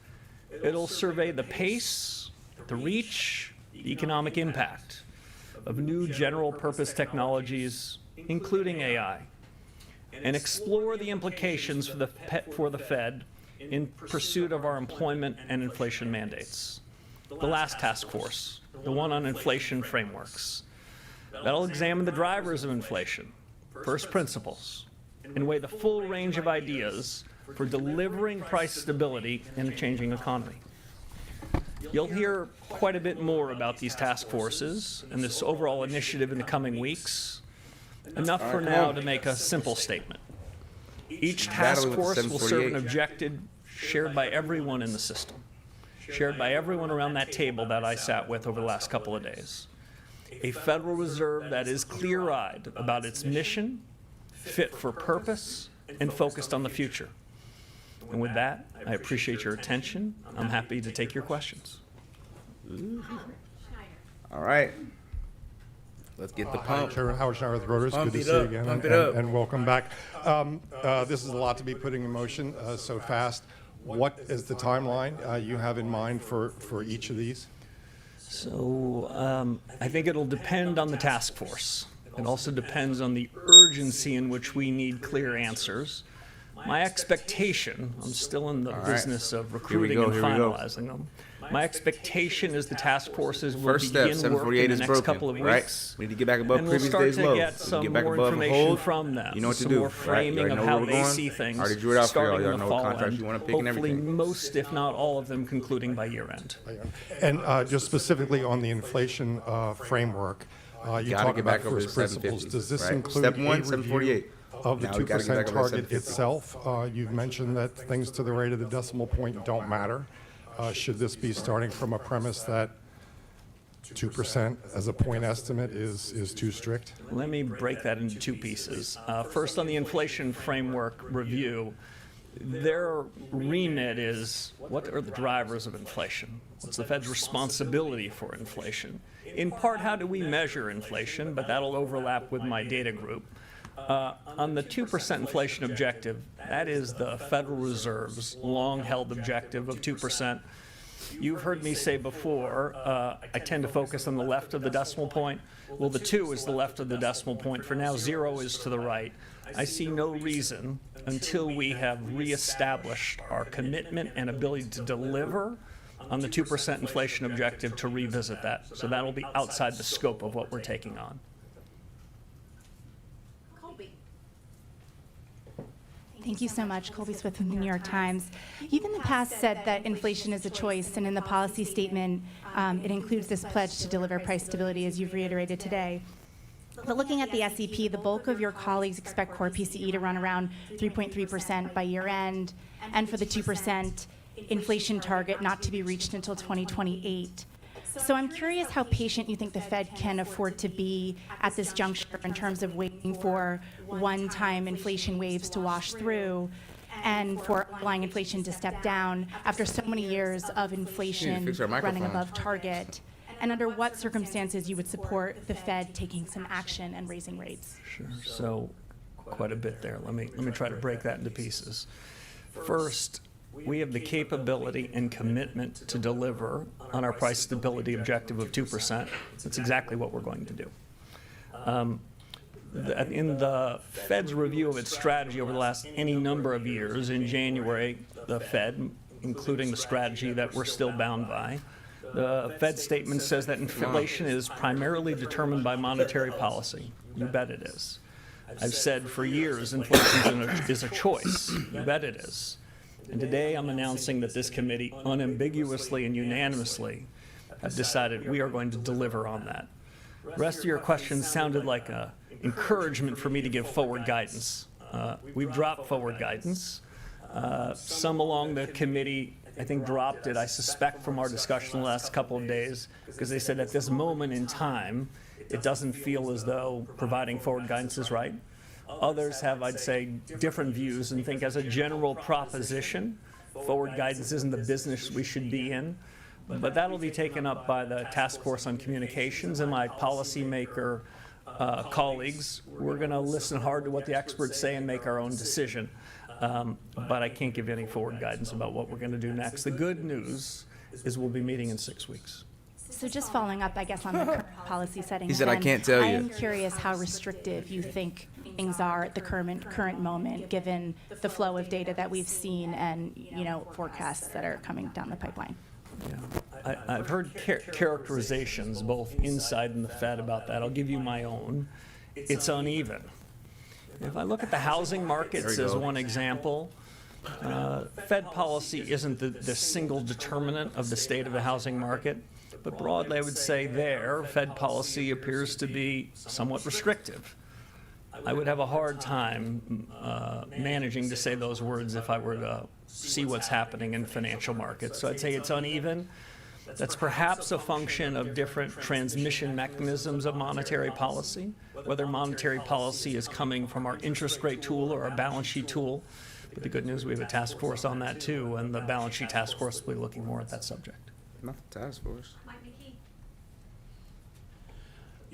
It'll survey the pace, the reach, the economic impact of new general purpose technologies, including AI, and explore the implications for the Fed in pursuit of our employment and inflation mandates. The last task force, the one on inflation frameworks, that'll examine the drivers of inflation, first principles, and weigh the full range of ideas for delivering price stability in a changing economy. You'll hear quite a bit more about these task forces and this overall initiative in the coming weeks. Enough for now to make a simple statement. Each task force will serve an objective shared by everyone in the system, shared by everyone around that table that I sat with over the last couple of days. A Federal Reserve that is clear-eyed about its mission, fit for purpose, and focused on the future. And with that, I appreciate your attention. I'm happy to take your questions. All right. Let's get the pump. Chairman Howard Schneider with Reuters. Pump Good to it see you up, again, pump it up. and welcome back. This is a lot to be putting in motion so fast. What is the timeline you have in mind for each of these? So I think it'll depend on the task force. It also depends on the urgency in which we need clear answers. My expectation, I'm still in the business of recruiting and finalizing them. My expectation is the task forces will First step, begin work in 748 the is next broken, couple of right? weeks. We need to get back above And we'll previous start days to low. get We some get back more above information hold. from them. You know what to some do, more right? You framing already of know how where we're they going. see things Already drew it out for y'all. starting Y'all in the know what fall contracts end. you wanna pick and Hopefully everything. most, if not all of them, concluding by year end. And just specifically on the inflation framework, you Gotta talk get about back over first the principles. 750s, Does this right? include Step a one, review 748. of the Now we gotta get 2% back over the target 750s. itself? You've mentioned that things to the right of the decimal point don't matter. Should this be starting from a premise that 2% as a point estimate is too strict? Let me break that into two pieces. First, on the inflation framework review, their remit is what are the drivers of inflation? What's the Fed's responsibility for inflation? In part, how do we measure inflation? But that'll overlap with my data group. On the 2% inflation objective, that is the Federal Reserve's long-held objective of 2%. You've heard me say before, I tend to focus on the left of the decimal point. Well, the 2 is the left of the decimal point. For now, 0 is to the right. I see no reason until we have reestablished our commitment and ability to deliver on the 2% inflation objective to revisit that. So that'll be outside the scope of what we're taking on. Thank you so much. Colby Smith from the New York Times. You've in the past said that inflation is a choice, and in the policy statement, it includes this pledge to deliver price stability, as you've reiterated today. But looking at the SEP, the bulk of your colleagues expect core PCE to run around 3.3% by year end, and for the 2% inflation target not to be reached until 2028. So I'm curious how patient you think the Fed can afford to be at this juncture in terms of waiting for one-time inflation waves to wash through and for underlying inflation to step down after so many years of inflation fix our running microphones. above target, and under what circumstances you would support the Fed taking some action and raising rates. Sure. So quite a bit there. Let me try to break that into pieces. First, we have the capability and commitment to deliver on our price stability objective of 2%. That's exactly what we're going to do. In the Fed's review of its strategy over the last any number of years, in January, the Fed, including the strategy that we're still bound by, the Fed statement says that inflation is primarily determined by monetary policy. You bet it is. I've said for years inflation is a choice. You bet it is. And today I'm announcing that this committee unambiguously and unanimously have decided we are going to deliver on that. The rest of your questions sounded like an encouragement for me to give forward guidance. We've dropped forward guidance. Some along the committee, I think, dropped it, I suspect, from our discussion the last couple of days, because they said at this moment in time, it doesn't feel as though providing forward guidance is right. Others have, I'd say, different views and think as a general proposition, forward guidance isn't the business we should be in. But that'll be taken up by the Task Force on Communications and my policymaker colleagues. We're going to listen hard to what the experts say and make our own decision. But I can't give any forward guidance about what we're going to do next. The good news is we'll be meeting in 6 weeks. So just following up, I guess, on the current policy setting. He said, "I can't tell I you." am curious how restrictive you think things are at the current moment, given the flow of data that we've seen and, forecasts that are coming down the pipeline. Yeah. I've heard characterizations both inside and the Fed about that. I'll give you my own. It's uneven. If I look at the housing markets as one example, Fed policy isn't the single determinant of the state of the housing market, but broadly I would say Fed policy appears to be somewhat restrictive. I would have a hard time managing to say those words if I were to see what's happening in financial markets. So I'd say it's uneven. That's perhaps a function of different transmission mechanisms of monetary policy, whether monetary policy is coming from our interest rate tool or our balance sheet tool. But the good news, we have a task force on that too, and the balance sheet task force will be looking more at that subject. Not the task force.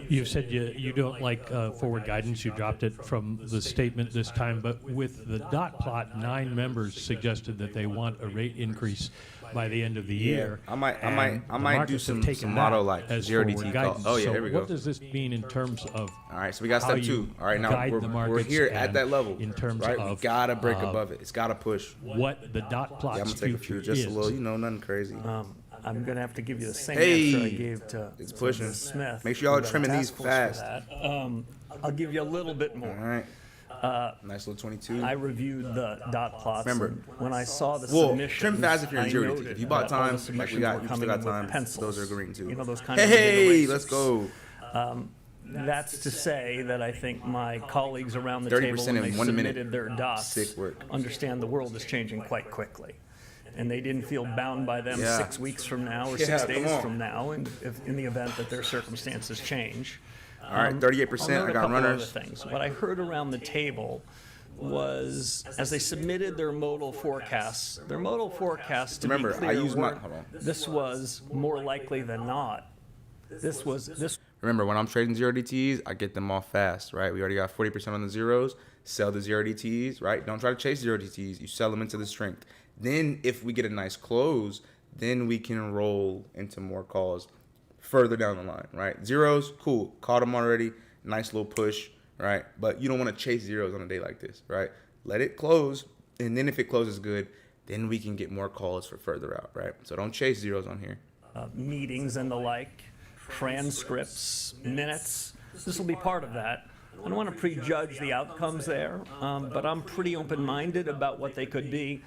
You've said you don't like forward guidance. You dropped it from the statement this time, but with the dot plot, 9 members suggested that they want a rate increase by the end of the year. I might do some motto like zero DT call. Oh yeah, so here we go. What does this mean in terms of? All right, so we got how step 2. you All right, now guide the we're markets here at and that level. in terms right? of We gotta break above it. It's gotta push. What the dot Yeah, plot's I'm gonna take a future few, just is. a little, nothing crazy. I'm going to have to give you the same Hey, answer I gave to it's pushing. Ms. Smith. Make sure y'all are We've got a trimming these task force for fast. that. I'll give you a little bit more. All right. Nice little 22. I reviewed the dot plots. Remember, and when I saw the well, submissions, trim fast if you're in I zero noted DT. If you bought that all the time, like submissions we got, were you still coming got with time. pencils. Those are green too. You know, those kind of Hey, erasers. let's go. That's to say that I think my colleagues around the 30% table, when they in 1 minute. submitted their dots, Sick work. understand the world is changing quite quickly. And they didn't feel bound by them Yeah. 6 weeks from now or Yeah, 6 come days on. from now, and if, in the event that their circumstances change. All right, 38%. I'll note I a got couple runners. other things. What I heard around the table was, as they submitted their modal forecasts, to Remember, be clear, I use my- weren't- hold on. this was more likely than not. This Remember, when I'm trading zero DTs, I get them off fast, right? We already got 40% on the zeros. Sell the zero DTs, right? Don't try to chase zero DTs. You sell them into the strength. Then, if we get a nice close, then we can roll into more calls further down the line, right? Zeros, cool. Caught them already. Nice little push, right? But you don't want to chase zeros on a day like this, right? Let it close, and then if it closes good, then we can get more calls for further out, right? So don't chase zeros on here. meetings and the like, transcripts, minutes. This will be part of that. I don't want to prejudge the outcomes there, but I'm pretty open-minded about what they could be.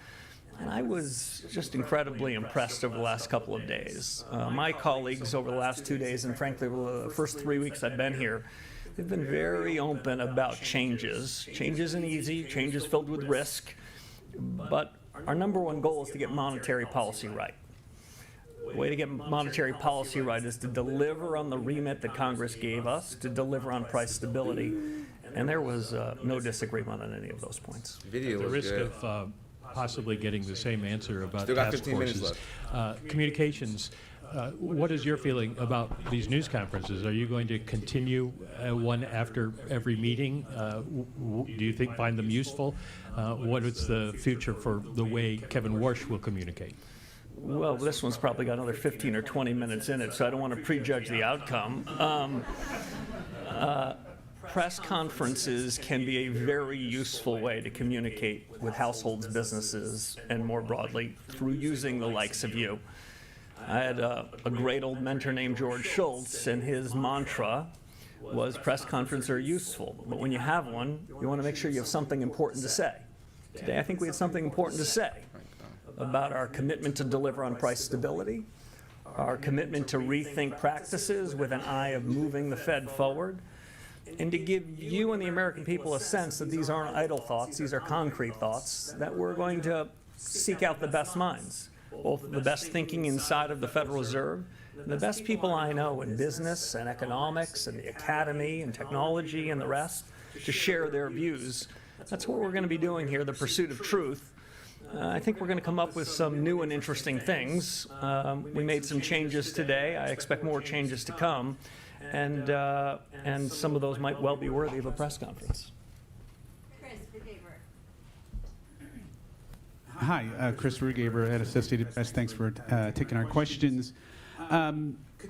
And I was just incredibly impressed over the last couple of days. My colleagues over the last 2 days, and frankly, over the first 3 weeks I've been here, they've been very open about changes. Change isn't easy, change is filled with risk, but our number one goal is to get monetary policy right. The way to get monetary policy right is to deliver on the remit that Congress gave us, to deliver on price stability, and there was no disagreement on any of those points. Video The was risk good. of possibly getting the same answer about Still got task 15 minutes forces. Communications, what is your feeling about these news conferences? Are you going to continue one after every meeting? Do you find them useful? What is the future for the way Kevin Warsh will communicate? Well, this one's probably got another 15 or 20 minutes in it, so I don't want to prejudge the outcome. Press conferences can be a very useful way to communicate with households, businesses, and more broadly, through using the likes of you. I had a great old mentor named George Schultz, and his mantra was press conferences are useful, but when you have one, you want to make sure you have something important to say. Today, I think we had something important to say. about our commitment to deliver on price stability, our commitment to rethink practices with an eye of moving the Fed forward, and to give you and the American people a sense that these aren't idle thoughts, these are concrete thoughts, that we're going to seek out the best minds, both the best thinking inside of the Federal Reserve, and the best people I know in business and economics and the academy and technology and the rest, to share their views. That's what we're going to be doing here, the pursuit of truth. I think we're going to come up with some new and interesting things. We made some changes today. I expect more changes to come. And some of those might well be worthy of a press conference. Hi, Chris Rugaber at Associated Press. Thanks for taking our questions.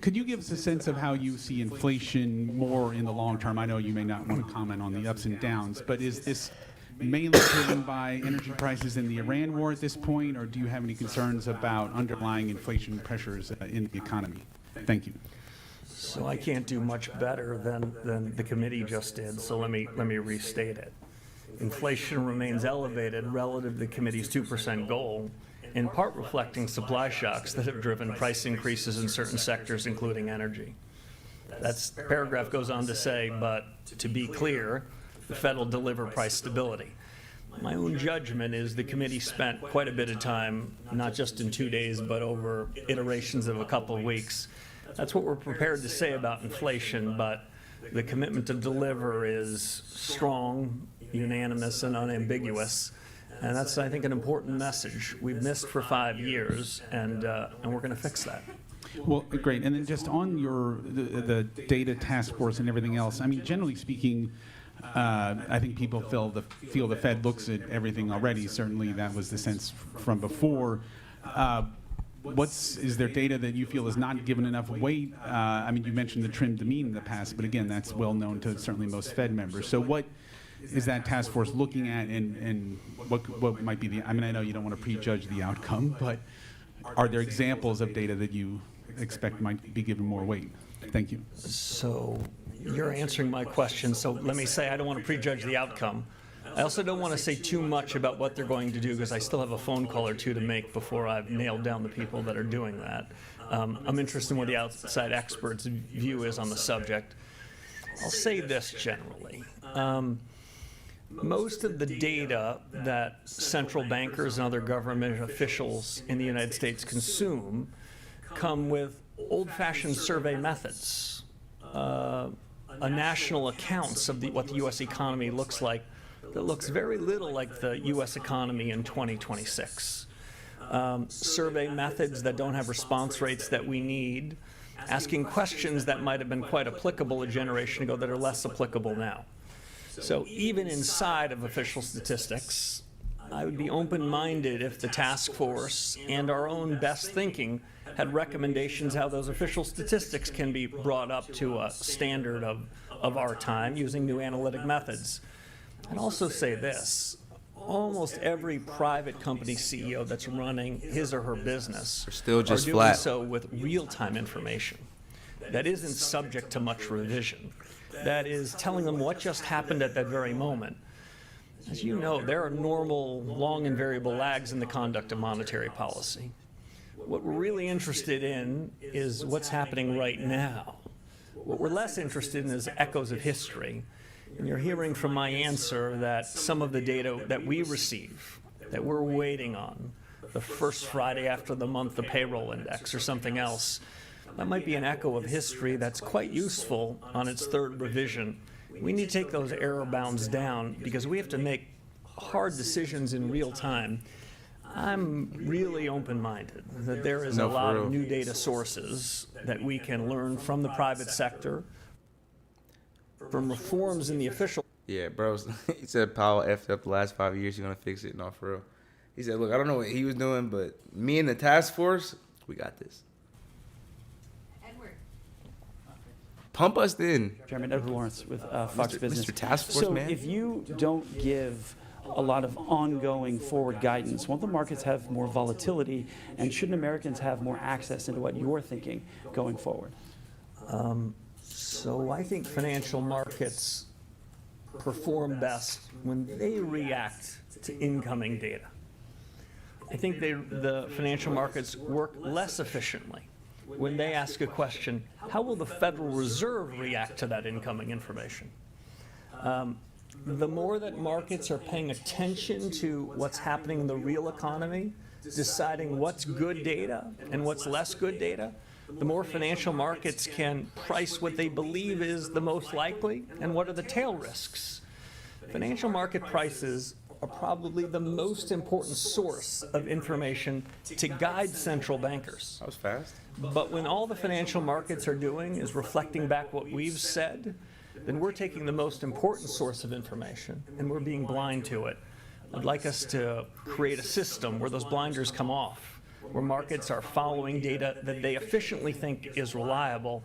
Could you give us a sense of how you see inflation more in the long term? I know you may not want to comment on the ups and downs, but is this mainly driven by energy prices in the Iran war at this point, or do you have any concerns about underlying inflation pressures in the economy? Thank you. So I can't do much better than the committee just did, so let me restate it. Inflation remains elevated relative to the committee's 2% goal, in part reflecting supply shocks that have driven price increases in certain sectors, including energy. That paragraph goes on to say, but to be clear, the Fed will deliver price stability. My own judgment is the committee spent quite a bit of time, not just in 2 days, but over iterations of a couple of weeks. That's what we're prepared to say about inflation, but the commitment to deliver is strong, unanimous, and unambiguous. And that's, I think, an important message. We've missed for 5 years, and we're going to fix that. Well, great. And then just on the data task force and everything else, I mean, generally speaking, I think people feel the Fed looks at everything already. Certainly that was the sense from before. Is there data that you feel is not given enough weight? I mean, you mentioned the trim to mean in the past, but again, that's well known to certainly most Fed members. So what is that task force looking at, and what might be the, I mean, I know you don't want to prejudge the outcome, but are there examples of data that you expect might be given more weight? Thank you. So you're answering my question, so let me say I don't want to prejudge the outcome. I also don't want to say too much about what they're going to do because I still have a phone call or two to make before I've nailed down the people that are doing that. I'm interested in what the outside experts' view is on the subject. I'll say this generally. Most of the data that central bankers and other government officials in the United States consume come with old-fashioned survey methods, national accounts of what the U.S. economy looks like that looks very little like the U.S. economy in 2026. Survey methods that don't have response rates that we need, asking questions that might have been quite applicable a generation ago that are less applicable now. So even inside of official statistics, I would be open-minded if the task force and our own best thinking had recommendations how those official statistics can be brought up to a standard of our time using new analytic methods. I'd also say this, almost every private company CEO that's running his or her business They're still just are doing flat. so with real-time information that isn't subject to much revision, that is telling them what just happened at that very moment. As you know, there are normal, long and variable lags in the conduct of monetary policy. What we're really interested in is what's happening right now. What we're less interested in is echoes of history. And you're hearing from my answer that some of the data that we receive, that we're waiting on, the first Friday after the month, the payroll index or something else, that might be an echo of history that's quite useful on its third revision. We need to take those error bounds down because we have to make hard decisions in real time. I'm really open-minded that there is a lot of new data sources that we can learn from the private sector, from reforms in the official. Yeah, bro. He said Powell effed up the last 5 years. He's going to fix it. No, for real. He said, look, I don't know what he was doing, but me and the task force, we got this. Edward. Pump us in. Chairman Edward Lawrence with Fox Business. Mr. Task Force, so man. If you don't give a lot of ongoing forward guidance, won't the markets have more volatility, and shouldn't Americans have more access into what you're thinking going forward? So I think financial markets perform best when they react to incoming data. I think the financial markets work less efficiently when they ask a question, how will the Federal Reserve react to that incoming information? The more that markets are paying attention to what's happening in the real economy, deciding what's good data and what's less good data, the more financial markets can price what they believe is the most likely and what are the tail risks. Financial market prices are probably the most important source of information to guide central bankers. That was fast. But when all the financial markets are doing is reflecting back what we've said, then we're taking the most important source of information and we're being blind to it. I'd like us to create a system where those blinders come off, where markets are following data that they efficiently think is reliable,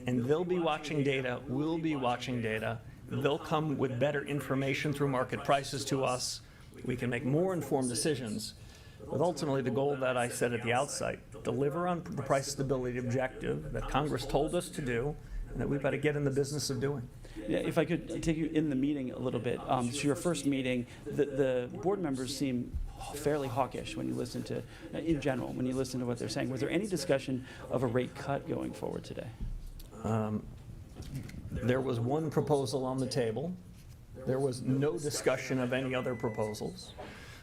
and they'll be watching data, we'll be watching data. They'll come with better information through market prices to us. We can make more informed decisions. With ultimately the goal that I said at the outset, deliver on the price stability objective that Congress told us to do, and that we've got to get in the business of doing. Yeah, if I could take you in the meeting a little bit. So your first meeting, the board members seem fairly hawkish when you listen to, in general, when you listen to what they're saying. Was there any discussion of a rate cut going forward today? There was one proposal on the table. There was no discussion of any other proposals.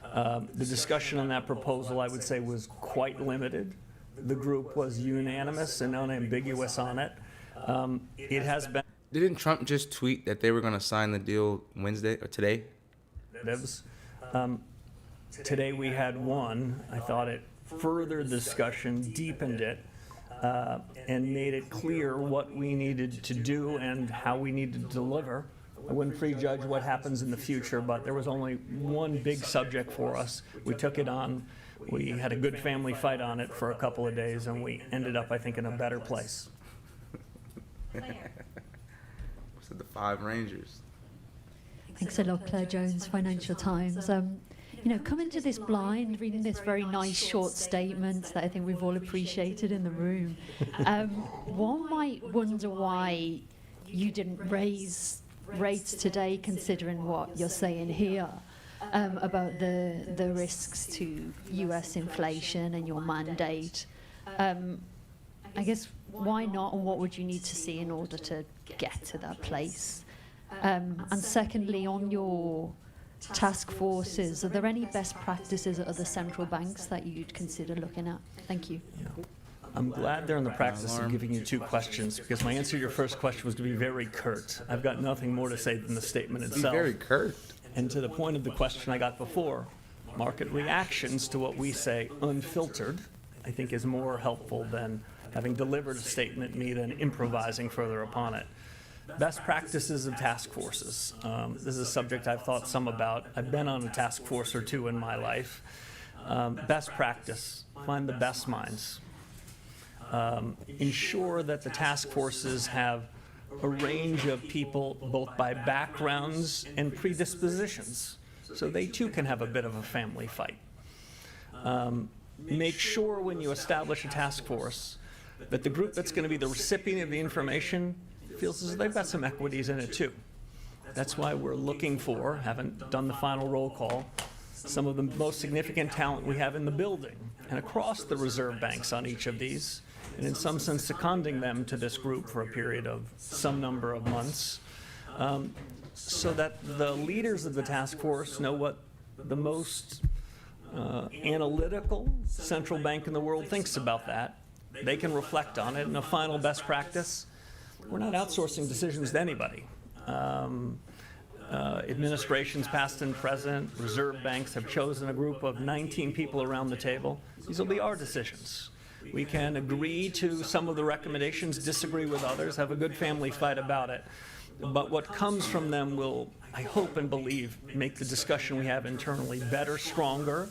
The discussion on that proposal, I would say, was quite limited. The group was unanimous and unambiguous on it. It has been. Didn't Trump just tweet that they were going to sign the deal Wednesday or today? Today we had one. I thought it furthered discussion, deepened it, and made it clear what we needed to do and how we needed to deliver. I wouldn't prejudge what happens in the future, but there was only one big subject for us. We took it on. We had a good family fight on it for a couple of days, and we ended up, I think, in a better place. Said the Five Rangers. Thanks a lot, Claire Jones, Financial Times. Coming to this blind, reading this very nice short statement that I think we've all appreciated in the room, one might wonder why you didn't raise rates today, considering what you're saying here about the risks to U.S. inflation and your mandate. I guess, why not, and what would you need to see in order to get to that place? And secondly, on your task forces, are there any best practices at other central banks that you'd consider looking at? Thank you. I'm glad they're in the practice of giving you two questions, because my answer to your first question was to be very curt. I've got nothing more to say than the statement itself. Be very curt. And to the point of the question I got before, market reactions to what we say unfiltered, I think is more helpful than having delivered a statement, me then improvising further upon it. Best practices of task forces. This is a subject I've thought some about. I've been on a task force or two in my life. Best practice, find the best minds. Ensure that the task forces have a range of people, both by backgrounds and predispositions, so they too can have a bit of a family fight. Make sure when you establish a task force that the group that's going to be the recipient of the information feels as though they've got some equities in it too. That's why we're looking for, haven't done the final roll call, some of the most significant talent we have in the building and across the reserve banks on each of these, and in some sense seconding them to this group for a period of some number of months, so that the leaders of the task force know what the most analytical central bank in the world thinks about that. They can reflect on it. And a final best practice, we're not outsourcing decisions to anybody. Administrations past and present, reserve banks have chosen a group of 19 people around the table. These will be our decisions. We can agree to some of the recommendations, disagree with others, have a good family fight about it. But what comes from them will, I hope and believe, make the discussion we have internally better, stronger,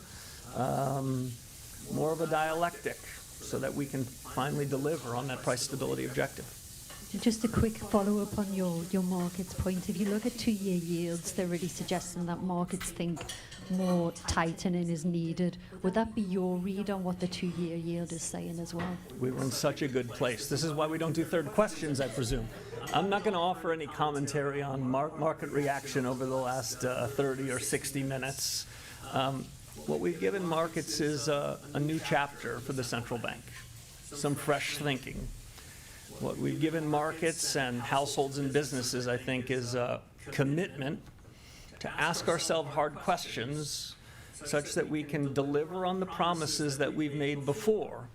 more of a dialectic, so that we can finally deliver on that price stability objective. Just a quick follow-up on your markets point. If you look at 2-year yields, they're really suggesting that markets think more tightening is needed. Would that be your read on what the 2-year yield is saying as well? We were in such a good place. This is why we don't do third questions, I presume. I'm not going to offer any commentary on market reaction over the last 30 or 60 minutes. What we've given markets is a new chapter for the central bank, some fresh thinking. What we've given markets and households and businesses, I think, is a commitment to ask ourselves hard questions such that we can deliver on the promises that we've made before.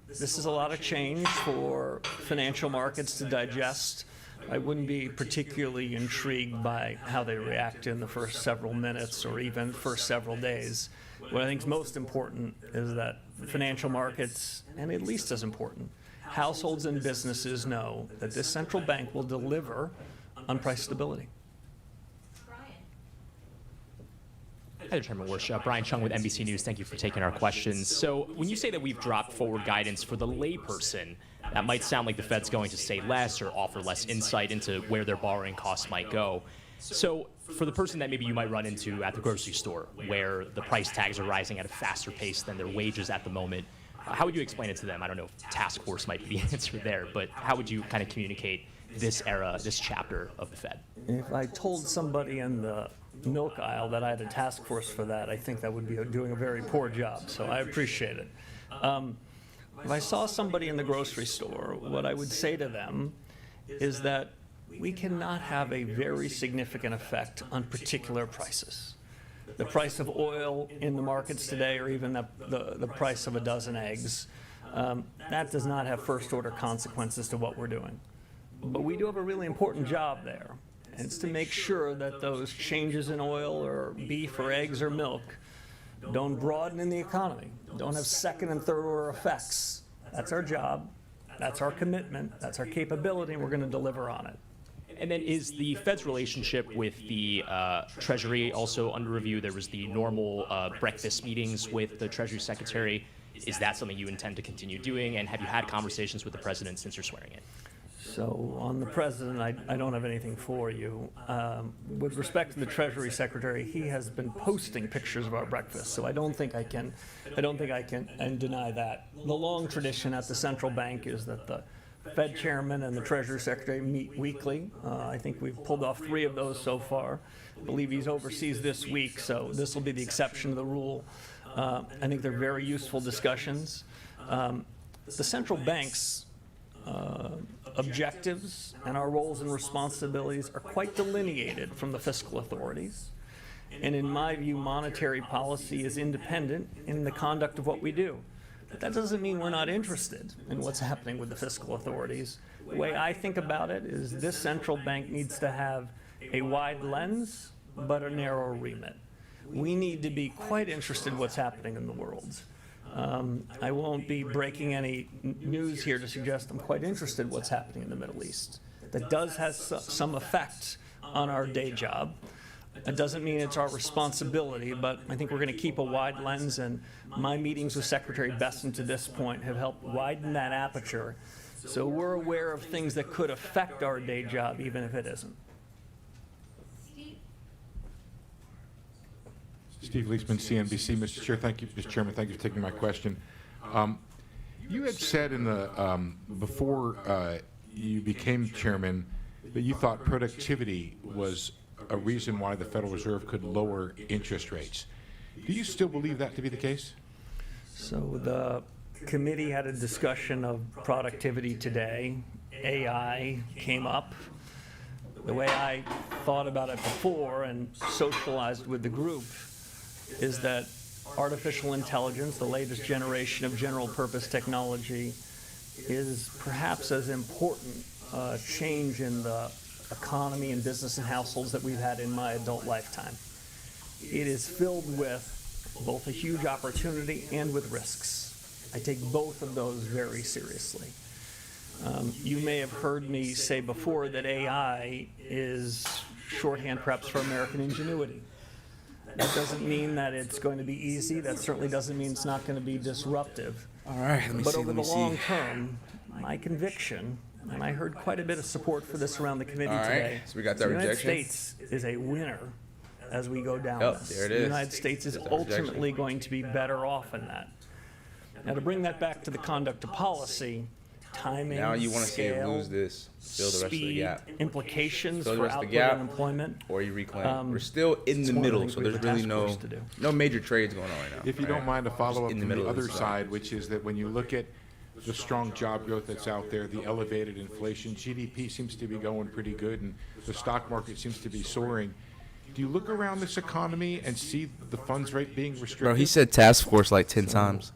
This is a lot of change for financial markets to digest. I wouldn't be particularly intrigued by how they react in the first several minutes or even first several days. What I think is most important is that financial markets, and at least as important, households and businesses know that this central bank will deliver on price stability. Hi, Chairman Warsh. Brian Chung with NBC News. Thank you for taking our questions. So when you say that we've dropped forward guidance for the layperson, that might sound like the Fed's going to say less or offer less insight into where their borrowing costs might go. So for the person that maybe you might run into at the grocery store, where the price tags are rising at a faster pace than their wages at the moment, how would you explain it to them? I don't know if task force might be the answer there, but how would you kind of communicate this era, this chapter of the Fed? If I told somebody in the milk aisle that I had a task force for that, I think that would be doing a very poor job, so I appreciate it. If I saw somebody in the grocery store, what I would say to them is that we cannot have a very significant effect on particular prices. The price of oil in the markets today, or even the price of a dozen eggs, that does not have first-order consequences to what we're doing. But we do have a really important job there, and it's to make sure that those changes in oil or beef or eggs or milk don't broaden in the economy, don't have second and third order effects. That's our job, that's our commitment, that's our capability, and we're going to deliver on it. And then is the Fed's relationship with the Treasury also under review? There was the normal breakfast meetings with the Treasury Secretary. Is that something you intend to continue doing? And have you had conversations with the President since you're swearing in? So on the President, I don't have anything for you. With respect to the Treasury Secretary, he has been posting pictures of our breakfast, so I don't think I can deny that. The long tradition at the central bank is that the Fed Chairman and the Treasury Secretary meet weekly. I think we've pulled off 3 of those so far. I believe he's overseas this week, so this will be the exception to the rule. I think they're very useful discussions. The central bank's objectives and our roles and responsibilities are quite delineated from the fiscal authorities. And in my view, monetary policy is independent in the conduct of what we do. But that doesn't mean we're not interested in what's happening with the fiscal authorities. The way I think about it is this central bank needs to have a wide lens, but a narrow remit. We need to be quite interested in what's happening in the world. I won't be breaking any news here to suggest I'm quite interested in what's happening in the Middle East. That does have some effect on our day job. It doesn't mean it's our responsibility, but I think we're going to keep a wide lens, and my meetings with Secretary Besson to this point have helped widen that aperture, so we're aware of things that could affect our day job, even if it isn't. Steve Leisman, CNBC. Mr. Chair, thank you. Mr. Chairman, thank you for taking my question. You had said in the before you became chairman that you thought productivity was a reason why the Federal Reserve could lower interest rates. Do you still believe that to be the case? So the committee had a discussion of productivity today. AI came up. The way I thought about it before and socialized with the group is that artificial intelligence, the latest generation of general purpose technology, is perhaps as important a change in the economy and business and households that we've had in my adult lifetime. It is filled with both a huge opportunity and with risks. I take both of those very seriously. You may have heard me say before that AI is shorthand perhaps for American ingenuity. That doesn't mean that it's going to be easy. That certainly doesn't mean it's not going to be disruptive. All right, But over the long term, my conviction, and I heard quite a bit of support for this around the committee today. So we got that the United rejection. States is a winner as we go down Yep, this. there it The is. United States is There's that rejection. ultimately going to be better off in that. Now, to bring that back to the conduct of policy, timing, Now you want to see it scale, lose this, fill the rest of the speed, gap. implications Fill the for rest of the output gap, and employment. or you reclaim. We're still in it's the one of the middle, things so we have there's a really task no force to do. no major trades going on right now. If you don't right? mind, a follow-up in the from middle the of other this side, which is that when you look at the strong job growth that's out there, the elevated inflation, GDP seems to be going pretty good, and the stock market seems to be soaring. Do you look around this economy and see the funds rate being restricted? Bro, he said task force like 10 times.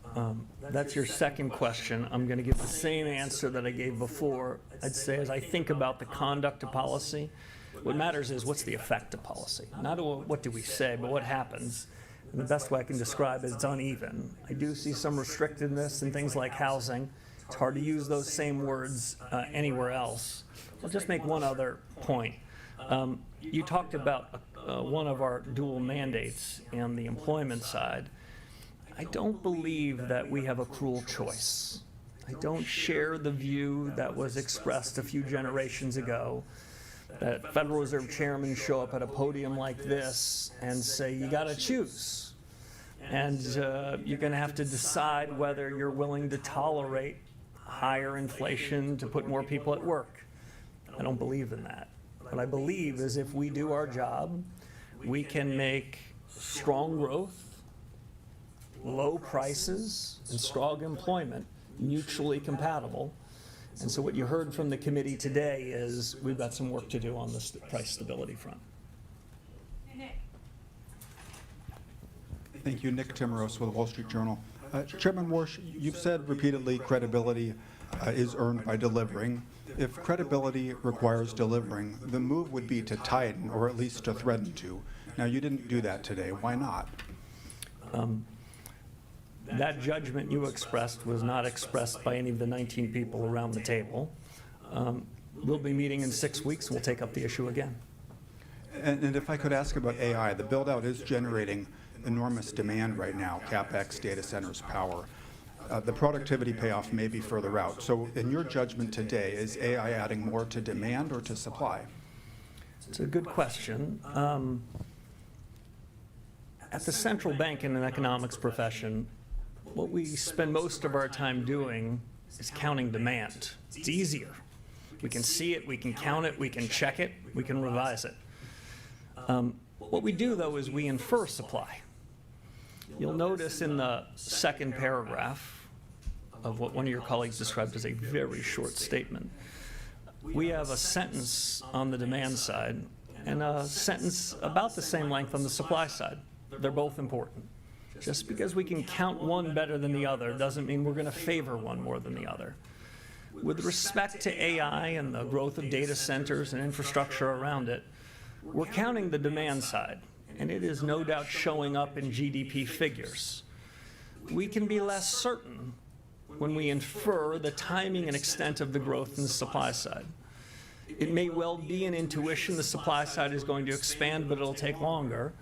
That's your second question. I'm going to give the same answer that I gave before. I'd say as I think about the conduct of policy, what matters is what's the effect of policy. Not what do we say, but what happens. And the best way I can describe it is it's uneven. I do see some restrictiveness in things like housing. It's hard to use those same words anywhere else. I'll just make one other point. You talked about one of our dual mandates on the employment side. I don't believe that we have a cruel choice. I don't share the view that was expressed a few generations ago that Federal Reserve chairmen show up at a podium like this and say, you got to choose. And you're going to have to decide whether you're willing to tolerate higher inflation to put more people at work. I don't believe in that. What I believe is if we do our job, we can make strong growth, low prices, and strong employment mutually compatible. And so what you heard from the committee today is we've got some work to do on the price stability front. Thank you. Nick Timmeros with the Wall Street Journal. Chairman Warsh, you've said repeatedly credibility is earned by delivering. If credibility requires delivering, the move would be to tighten, or at least to threaten to. Now, you didn't do that today. Why not? That judgment you expressed was not expressed by any of the 19 people around the table. We'll be meeting in 6 weeks. We'll take up the issue again. And if I could ask about AI, the build-out is generating enormous demand right now, CapEx, data centers, power. The productivity payoff may be further out. So in your judgment today, is AI adding more to demand or to supply? It's a good question. At the central bank in an economics profession, what we spend most of our time doing is counting demand. It's easier. We can see it, we can count it, we can check it, we can revise it. What we do, though, is we infer supply. You'll notice in the second paragraph of what one of your colleagues described as a very short statement, we have a sentence on the demand side and a sentence about the same length on the supply side. They're both important. Just because we can count one better than the other doesn't mean we're going to favor one more than the other. With respect to AI and the growth of data centers and infrastructure around it, we're counting the demand side, and it is no doubt showing up in GDP figures. We can be less certain when we infer the timing and extent of the growth in the supply side. It may well be an intuition the supply side is going to expand, but it'll take longer.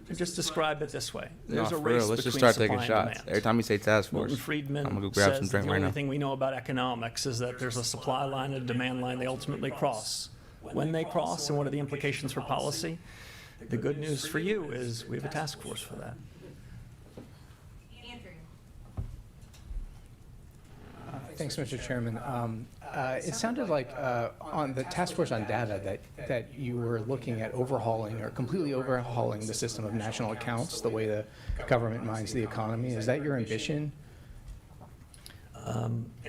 I just describe it this way. There's a race Let's just between start taking supply and shots. demand. Every time you say task force, Milton Friedman I'm gonna go grab says some drink the right only now. thing we know about economics is that there's a supply line and a demand line. They ultimately cross. When they cross, and what are the implications for policy? The good news for you is we have a task force for that. Andrew. Thanks, Mr. Chairman. It sounded like on the task force on data that you were looking at overhauling or completely overhauling the system of national accounts, the way the government minds the economy. Is that your ambition?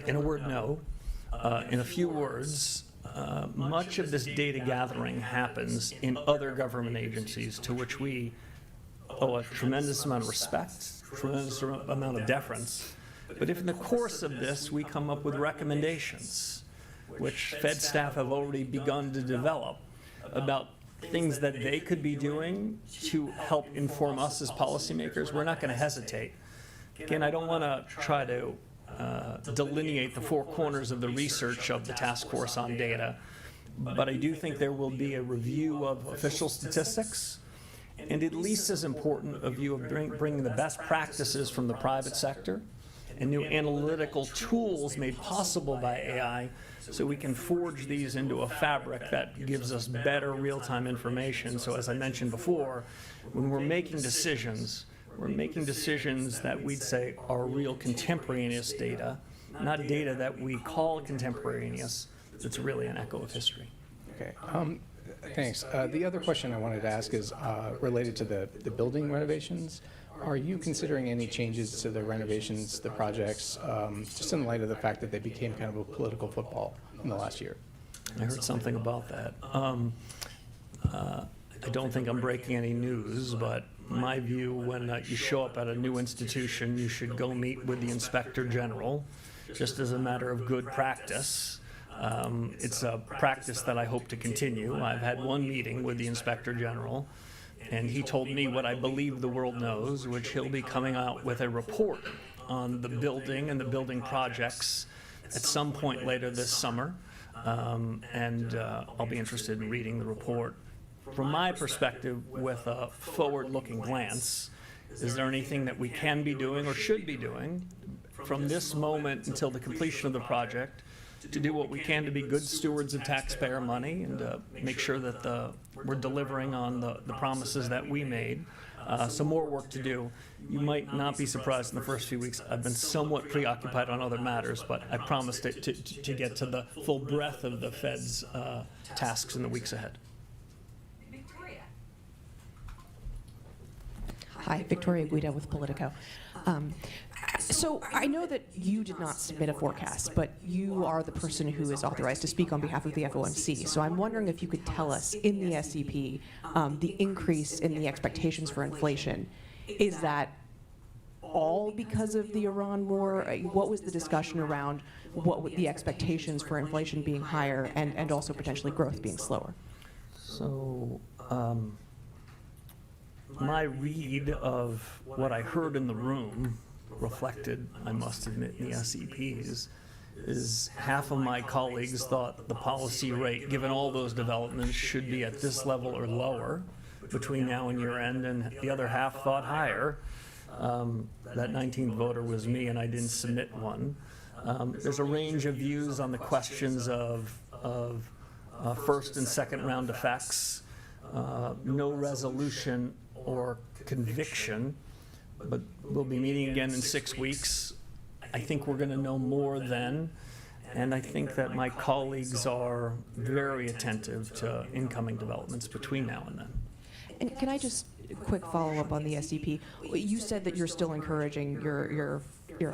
In a word, no. In a few words, much of this data gathering happens in other government agencies to which we owe a tremendous amount of respect, tremendous amount of deference. But if in the course of this we come up with recommendations, which Fed staff have already begun to develop, about things that they could be doing to help inform us as policymakers, we're not going to hesitate. Again, I don't want to try to delineate the four corners of the research of the task force on data, but I do think there will be a review of official statistics, and at least as important, a view of bringing the best practices from the private sector and new analytical tools made possible by AI so we can forge these into a fabric that gives us better real-time information. So as I mentioned before, when we're making decisions that we'd say are real contemporaneous data not data that we call contemporaneous. It's really an echo of history. Okay. Thanks. The other question I wanted to ask is related to the building renovations. Are you considering any changes to the renovations, the projects, just in light of the fact that they became kind of a political football in the last year? I heard something about that. I don't think I'm breaking any news, but my view, when you show up at a new institution, you should go meet with the Inspector General, just as a matter of good practice. It's a practice that I hope to continue. I've had one meeting with the Inspector General, and he told me what I believe the world knows, which he'll be coming out with a report on the building and the building projects at some point later this summer. I'll be interested in reading the report. From my perspective, with a forward-looking glance, is there anything that we can be doing or should be doing from this moment until the completion of the project to do what we can to be good stewards of taxpayer money and make sure that we're delivering on the promises that we made? Some more work to do. You might not be surprised in the first few weeks. I've been somewhat preoccupied on other matters, but I promised to get to the full breadth of the Fed's tasks in the weeks ahead. Hi, Victoria Guida with Politico. So I know that you did not submit a forecast, but you are the person who is authorized to speak on behalf of the FOMC. So I'm wondering if you could tell us in the SEP, the increase in the expectations for inflation, is that all because of the Iran war? What was the discussion around what would the expectations for inflation being higher and also potentially growth being slower? So my read of what I heard in the room reflected, I must admit, in the SEPs, is half of my colleagues thought the policy rate, given all those developments, should be at this level or lower between now and year end, and the other half thought higher. That 19th voter was me, and I didn't submit one. There's a range of views on the questions of first and second round effects, no resolution or conviction, but we'll be meeting again in 6 weeks. I think we're going to know more then, and I think that my colleagues are very attentive to incoming developments between now and then. And can I just quick follow-up on the SEP? You said that you're still encouraging your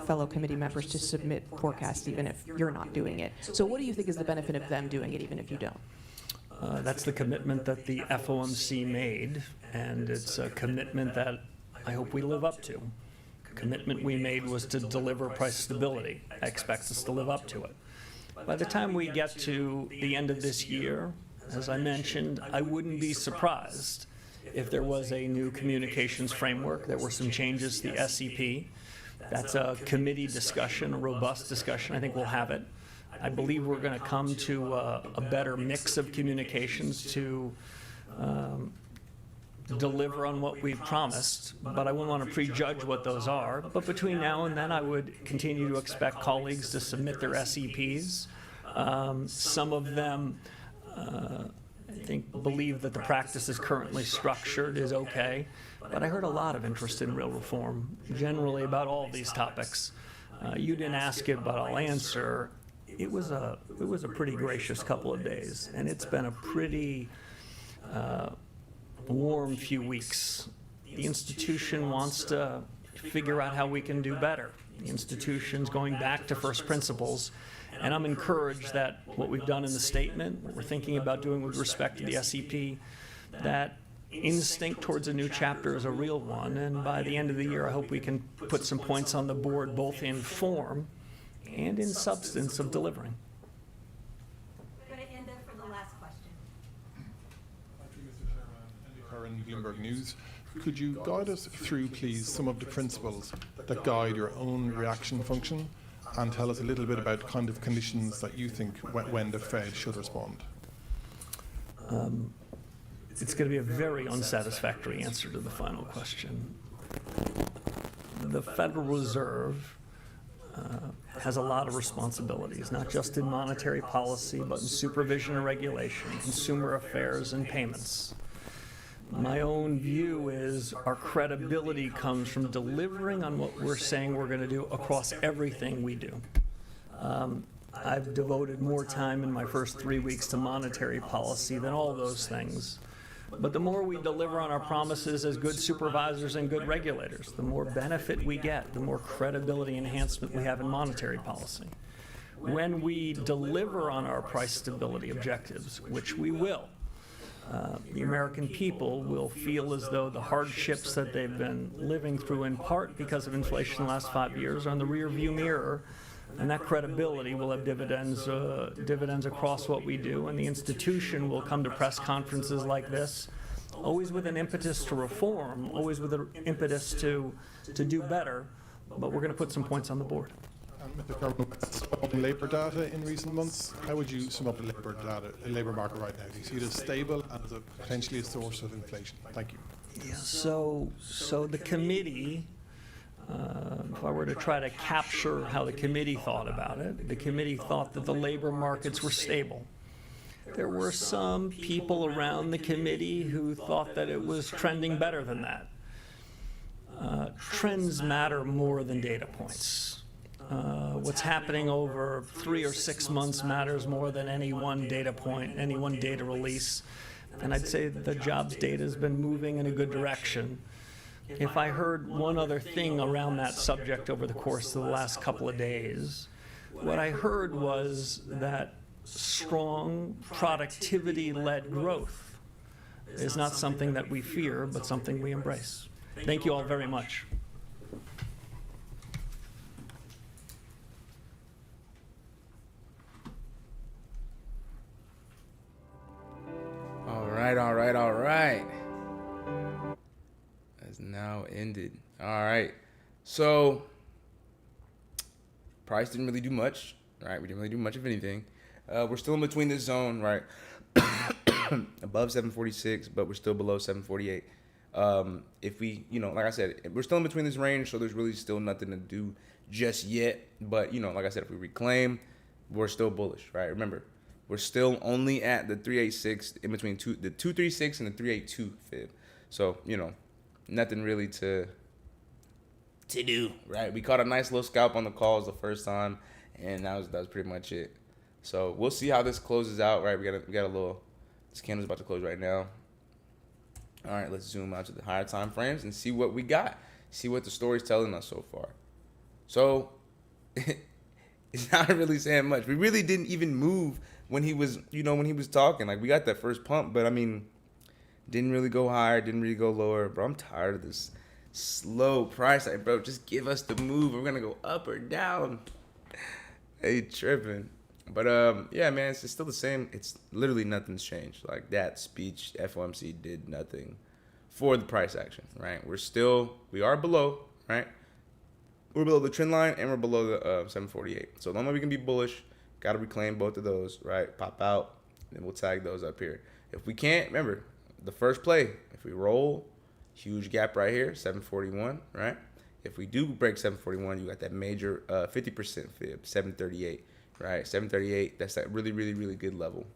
fellow committee members to submit forecasts even if you're not doing it. So what do you think is the benefit of them doing it even if you don't? That's the commitment that the FOMC made, and it's a commitment that I hope we live up to. The commitment we made was to deliver price stability. I expect us to live up to it. By the time we get to the end of this year, as I mentioned, I wouldn't be surprised if there was a new communications framework. There were some changes to the SEP. That's a committee discussion, a robust discussion. I think we'll have it. I believe we're going to come to a better mix of communications to deliver on what we've promised, but I wouldn't want to prejudge what those are. But between now and then, I would continue to expect colleagues to submit their SEPs. Some of them, I think, believe that the practice is currently structured is okay, but I heard a lot of interest in real reform, generally about all of these topics. You didn't ask it, but I'll answer. It was a pretty gracious couple of days, and it's been a pretty warm few weeks. The institution wants to figure out how we can do better. The institution's going back to first principles, and I'm encouraged that what we've done in the statement, what we're thinking about doing with respect to the SEP, that instinct towards a new chapter is a real one, and by the end of the year, I hope we can put some points on the board, both in form and in substance of delivering. We're going to end there for the last question. Thank you, Mr. Chairman. Andy Curran, Bloomberg News. Could you guide us through, please, some of the principles that guide your own reaction function, and tell us a little bit about kind of conditions that you think when the Fed should respond? It's going to be a very unsatisfactory answer to the final question. The Federal Reserve has a lot of responsibilities, not just in monetary policy, but in supervision and regulation, consumer affairs, and payments. My own view is our credibility comes from delivering on what we're saying we're going to do across everything we do. I've devoted more time in my first 3 weeks to monetary policy than all those things. But the more we deliver on our promises as good supervisors and good regulators, the more benefit we get, the more credibility enhancement we have in monetary policy. When we deliver on our price stability objectives, which we will, the American people will feel as though the hardships that they've been living through, in part because of inflation the last 5 years, are in the rearview mirror, and that credibility will have dividends across what we do, and the institution will come to press conferences like this, always with an impetus to reform, always with an impetus to do better, but we're going to put some points on the board. Mr. Chairman, on labour data in recent months, how would you sum up the labour market right now? Do you see it as stable and as potentially a source of inflation? Thank you. Yeah, so the committee, if I were to try to capture how the committee thought about it, the committee thought that the labor markets were stable. There were some people around the committee who thought that it was trending better than that. Trends matter more than data points. What's happening over 3 or 6 months matters more than any one data point, any one data release. And I'd say the jobs data has been moving in a good direction. If I heard one other thing around that subject over the course of the last couple of days, what I heard was that strong productivity-led growth is not something that we fear, but something we embrace. Thank you all very much. All right. That's now ended. All right. So, price didn't really do much, right? We didn't really do much of anything. We're still in between this zone, right? Above 746, but we're still below 748. If we, like I said, we're still in between this range, so there's really still nothing to do just yet. But, like I said, if we reclaim, we're still bullish, right? Remember, we're still only at the 386 in between the 236 and the 382 fib. So, nothing really to do, right? We caught a nice little scalp on the calls the first time, and that was pretty much it. So we'll see how this closes out, right? We got a little, this candle's about to close right now. All right, let's zoom out to the higher time frames and see what we got. See what the story's telling us so far. So it's not really saying much. We really didn't even move when he was, when he was talking. Like, we got that first pump, but I mean, didn't really go higher, didn't really go lower. Bro, I'm tired of this slow price. Like, bro, just give us the move. We're gonna go up or down. Hey, tripping. But yeah, man, it's still the same. It's literally nothing's changed. Like, that speech, FOMC did nothing for the price action, right? We are below, right? We're below the trend line and we're below the 748. So the only way we can be bullish, got to reclaim both of those, right? Pop out, and we'll tag those up here. If we can't, remember, the first play, if we roll, huge gap right here, 741, right? If we do break 741, you got that major 50% fib, 738, right? 738, that's that really, really, really good level.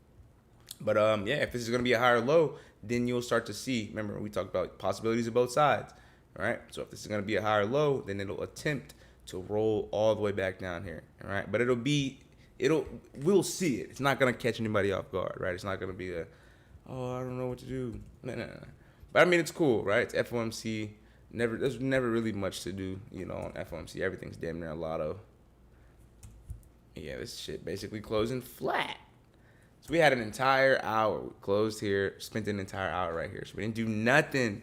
But yeah, if this is going to be a higher low, then you'll start to see, remember, we talked about possibilities of both sides, right? So if this is going to be a higher low, then it'll attempt to roll all the way back down here, all right? But we'll see it. It's not going to catch anybody off guard, right? It's not going to be I don't know what to do. No. But I mean, it's cool, right? It's FOMC. There's never really much to do, on FOMC. Everything's damn near a lotto. Yeah, this shit basically closing flat. So we had an entire hour. We closed here, spent an entire hour right here. So we didn't do nothing.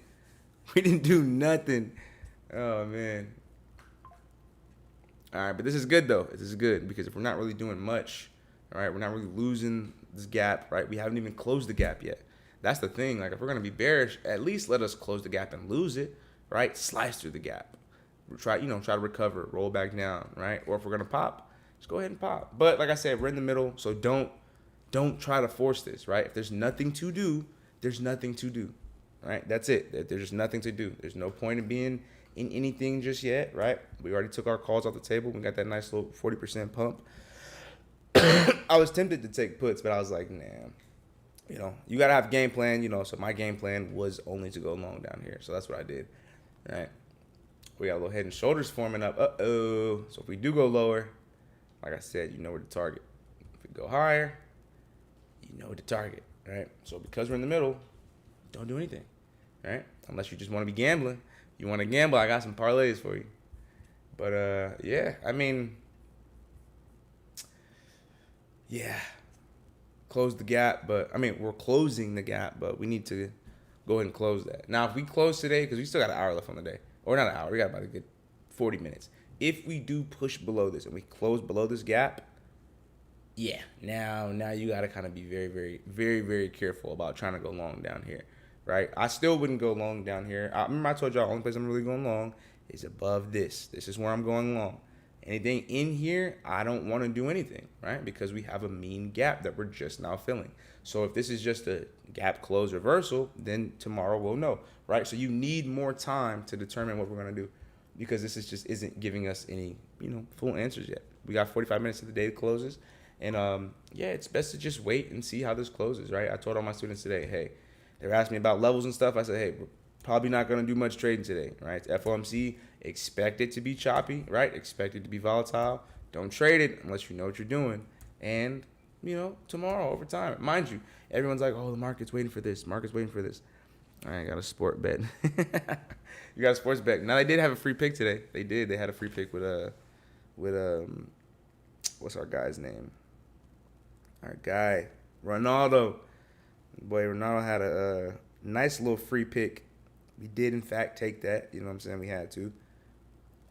Oh, man. All right, but this is good, though. This is good because if we're not really doing much, all right, we're not really losing this gap, right? We haven't even closed the gap yet. That's the thing. Like, if we're going to be bearish, at least let us close the gap and lose it, right? Slice through the gap. Try to recover, roll back down, right? Or if we're going to pop, just go ahead and pop. But like I said, we're in the middle, so don't try to force this, right? If there's nothing to do, there's nothing to do, right? That's it. There's just nothing to do. There's no point in being in anything just yet, right? We already took our calls off the table. We got that nice little 40% pump. I was tempted to take puts, but I was like, nah. You got to have a game plan, so my game plan was only to go long down here. So that's what I did, right? We got a little head and shoulders forming up. So if we do go lower, like I said, you know where to target. If it go higher, you know where to target, right? So because we're in the middle, don't do anything, right? Unless you just want to be gambling. You want to gamble, I got some parlays for you. But yeah, I mean, yeah, close the gap. But I mean, we're closing the gap, but we need to go ahead and close that. Now, if we close today, because we still got an hour left on the day, or not an hour, we got about a good 40 minutes. If we do push below this and we close below this gap, yeah, now you got to kind of be very, very, very, very careful about trying to go long down here, right? I still wouldn't go long down here. I remember I told y'all, only place I'm really going long is above this. This is where I'm going long. Anything in here, I don't want to do anything, right? Because we have a mean gap that we're just now filling. So if this is just a gap close reversal, then tomorrow we'll know, right? So you need more time to determine what we're going to do, because this is just isn't giving us any, full answers yet. We got 45 minutes to the day closes. And yeah, it's best to just wait and see how this closes, right? I told all my students today, hey, they were asking me about levels and stuff. I said, hey, we're probably not going to do much trading today, right? It's FOMC, expect it to be choppy, right? Expect it to be volatile. Don't trade it unless you know what you're doing. And, tomorrow over time, mind you, everyone's like, oh, the market's waiting for this. Market's waiting for this. All right, got a sport bet. You got a sports bet. Now, they did have a free pick today. They did. They had a free pick with what's our guy's name? Our guy, Ronaldo. Boy, Ronaldo had a nice little free pick. We did, in fact, take that. You know what I'm saying? We had to.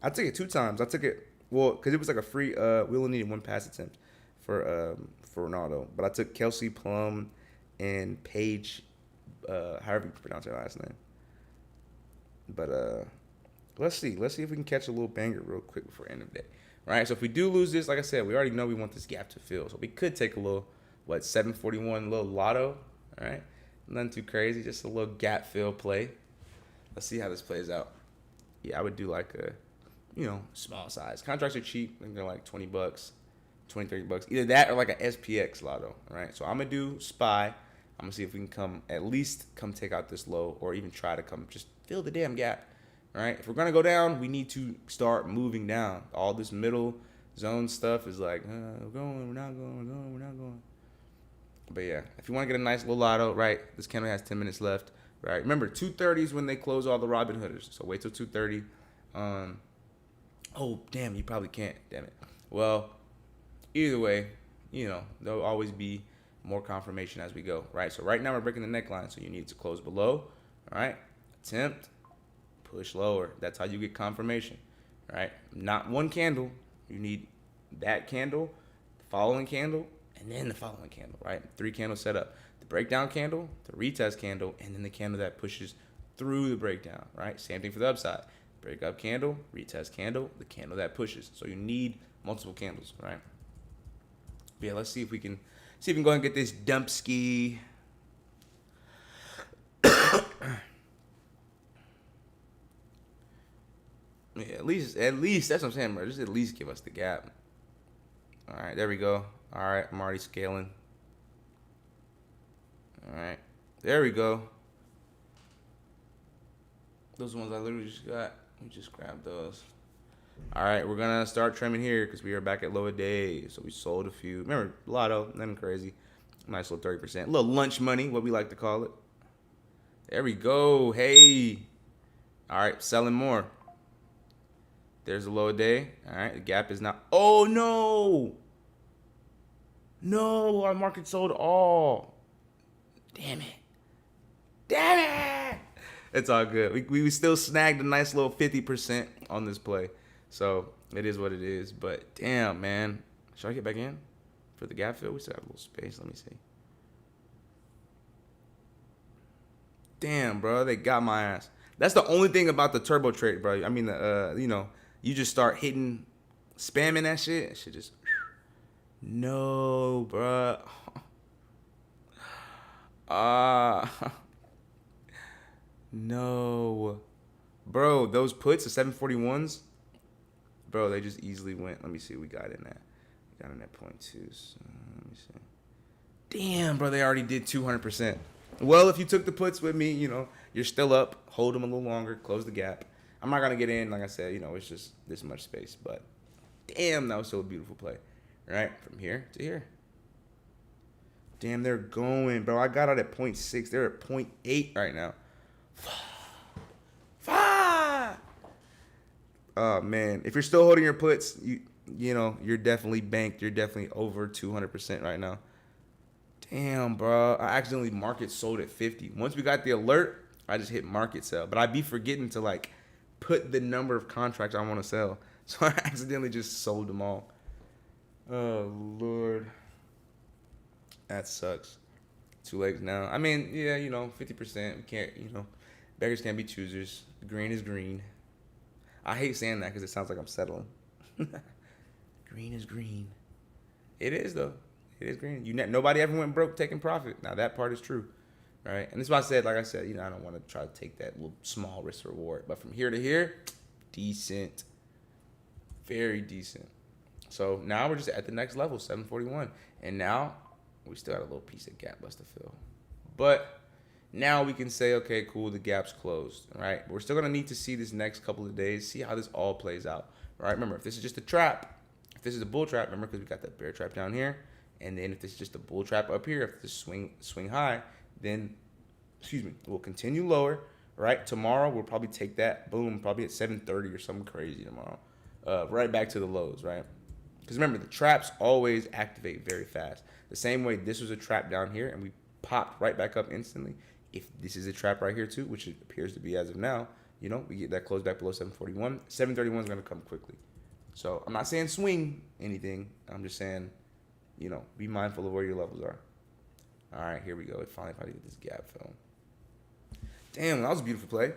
I took it 2 times. I took it, because it was like a free, we only needed 1 pass attempt for Ronaldo. But I took Kelsey Plum and Paige, however you pronounce her last name. But let's see. Let's see if we can catch a little banger real quick before the end of the day. Right, so if we do lose this, like I said, we already know we want this gap to fill. So we could take a little, 741 little lotto, all right? Nothing too crazy, just a little gap fill play. Let's see how this plays out. Yeah, I would do like a, small size. Contracts are cheap. I think they're like $20, $20, $30. Either that or like a SPX lotto, all right? So I'm going to do SPY. I'm going to see if we can at least come take out this low, or even try to come just fill the damn gap. All right, if we're going to go down, we need to start moving down. All this middle zone stuff is like, we're going, we're not going, we're going, we're not going. But yeah, if you want to get a nice little lotto, right, this candle has 10 minutes left, right? Remember, 2:30 is when they close all the Robin Hooders, so wait till 2:30. Oh, damn, you probably can't, damn it. Well, either way, there'll always be more confirmation as we go, right? So right now we're breaking the neckline, so you need to close below, all right? Attempt. Push lower. That's how you get confirmation, right? Not one candle. You need that candle, the following candle, and then the following candle, right? 3 candles set up. The breakdown candle, the retest candle, and then the candle that pushes through the breakdown, right? Same thing for the upside. Breakup candle, retest candle, the candle that pushes. So you need multiple candles, right? But yeah, let's see if we can go and get this dump ski. Yeah, at least that's what I'm saying, bro. Just at least give us the gap. All right, there we go. All right, I'm already scaling. All right, there we go. Those ones I literally just got. We just grabbed those. All right, we're gonna start trimming here because we are back at lower days. So we sold a few. Remember, lotto, nothing crazy. Nice little 30%. A little lunch money, what we like to call it. There we go. Hey. All right, selling more. There's a low day. All right, the gap is not. Oh, no. No, our market sold all. Damn it. Damn it. It's all good. We still snagged a nice little 50% on this play. So it is what it is. But damn, man. Should I get back in for the gap fill? We still have a little space. Let me see. Damn, bro. They got my ass. That's the only thing about the turbo trade, bro. I mean, you just start hitting, spamming that shit. That shit just, no, bro. No. Bro, those puts, the 741s, bro, they just easily went. Let me see. We got in that. We got in that 0.2. So, let me see. Damn, bro, they already did 200%. Well, if you took the puts with me, you're still up. Hold them a little longer. Close the gap. I'm not going to get in. Like I said, it's just this much space. But damn, that was still a beautiful play. right? From here to here. Damn, they're going, bro. I got out at 0.6. They're at 0.8 right now. Oh, man. If you're still holding your puts, you know, you're definitely banked. You're definitely over 200% right now. Damn, bro. I accidentally market sold at 50. Once we got the alert, I just hit market sell. But I'd be forgetting to, like, put the number of contracts I want to sell. So I accidentally just sold them all. Oh, Lord. That sucks. 2 legs now. I mean, yeah, you know, 50%. We can't, you know, beggars can't be choosers. Green is green. I hate saying that because it sounds like I'm settling. Green is green. It is, though. It is green. Nobody ever went broke taking profit. Now, that part is true, right? And that's why I said, like I said, you know, I don't want to try to take that little small risk reward. But from here to here, decent. Very decent. So now we're just at the next level, 741. And now we still got a little piece of gap left to fill. But now we can say, okay, cool, the gap's closed, right? But we're still going to need to see this next couple of days, see how this all plays out, right? Remember, if this is just a trap, if this is a bull trap, remember, because we got that bear trap down here, and then if this is just a bull trap up here, if this swing high, then, we'll continue lower, right? Tomorrow, we'll probably take that, boom, probably at 7:30 or something crazy tomorrow, right back to the lows, right? Because remember, the traps always activate very fast. The same way this was a trap down here, and we popped right back up instantly. If this is a trap right here too, which it appears to be as of now, you know, we get that close back below 741. 731 is going to come quickly. So I'm not saying swing anything. I'm just saying, you know, be mindful of where your levels are. All right, here we go. Finally get this gap film. Damn, that was a beautiful play.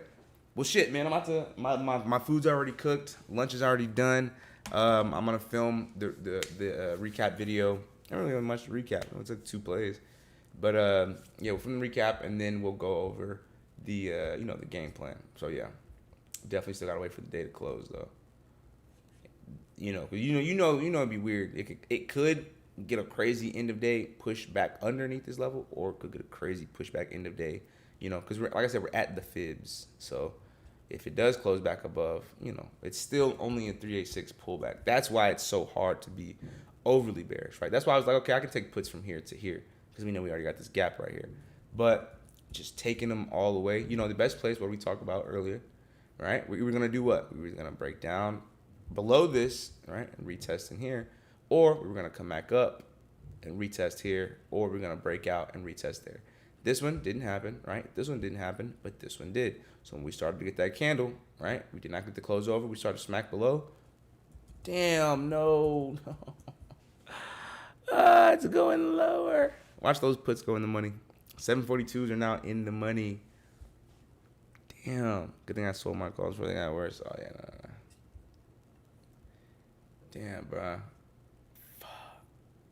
Well, shit, man. I'm about to. My food's already cooked. Lunch is already done. I'm gonna film the recap video. I don't really have much to recap. It took 2 plays. But yeah, we'll film the recap, and then we'll go over the you know, the game plan. So yeah, definitely still gotta wait for the day to close though. You know, 'cause you know it'd be weird. It could get a crazy end of day push back underneath this level, or it could get a crazy pushback end of day. You know, because like I said, we're at the fibs. So if it does close back above, you know, it's still only a 386 pullback. That's why it's so hard to be overly bearish, right? That's why I was like, okay, I can take puts from here to here, because we know we already got this gap right here. But just taking them all the way, you know, the best place, what we talked about earlier, right? We were going to do what? We were going to break down below this, right, and retest in here. Or we were going to come back up and retest here. Or we're going to break out and retest there. This one didn't happen, right? This one didn't happen, but this one did. So when we started to get that candle, right, we did not get the close over. We started to smack below. Damn, no. It's going lower. Watch those puts go in the money. 742s are now in the money. Damn. Good thing I sold my calls before they got worse. Oh, yeah, no. Damn, bro. Fuck.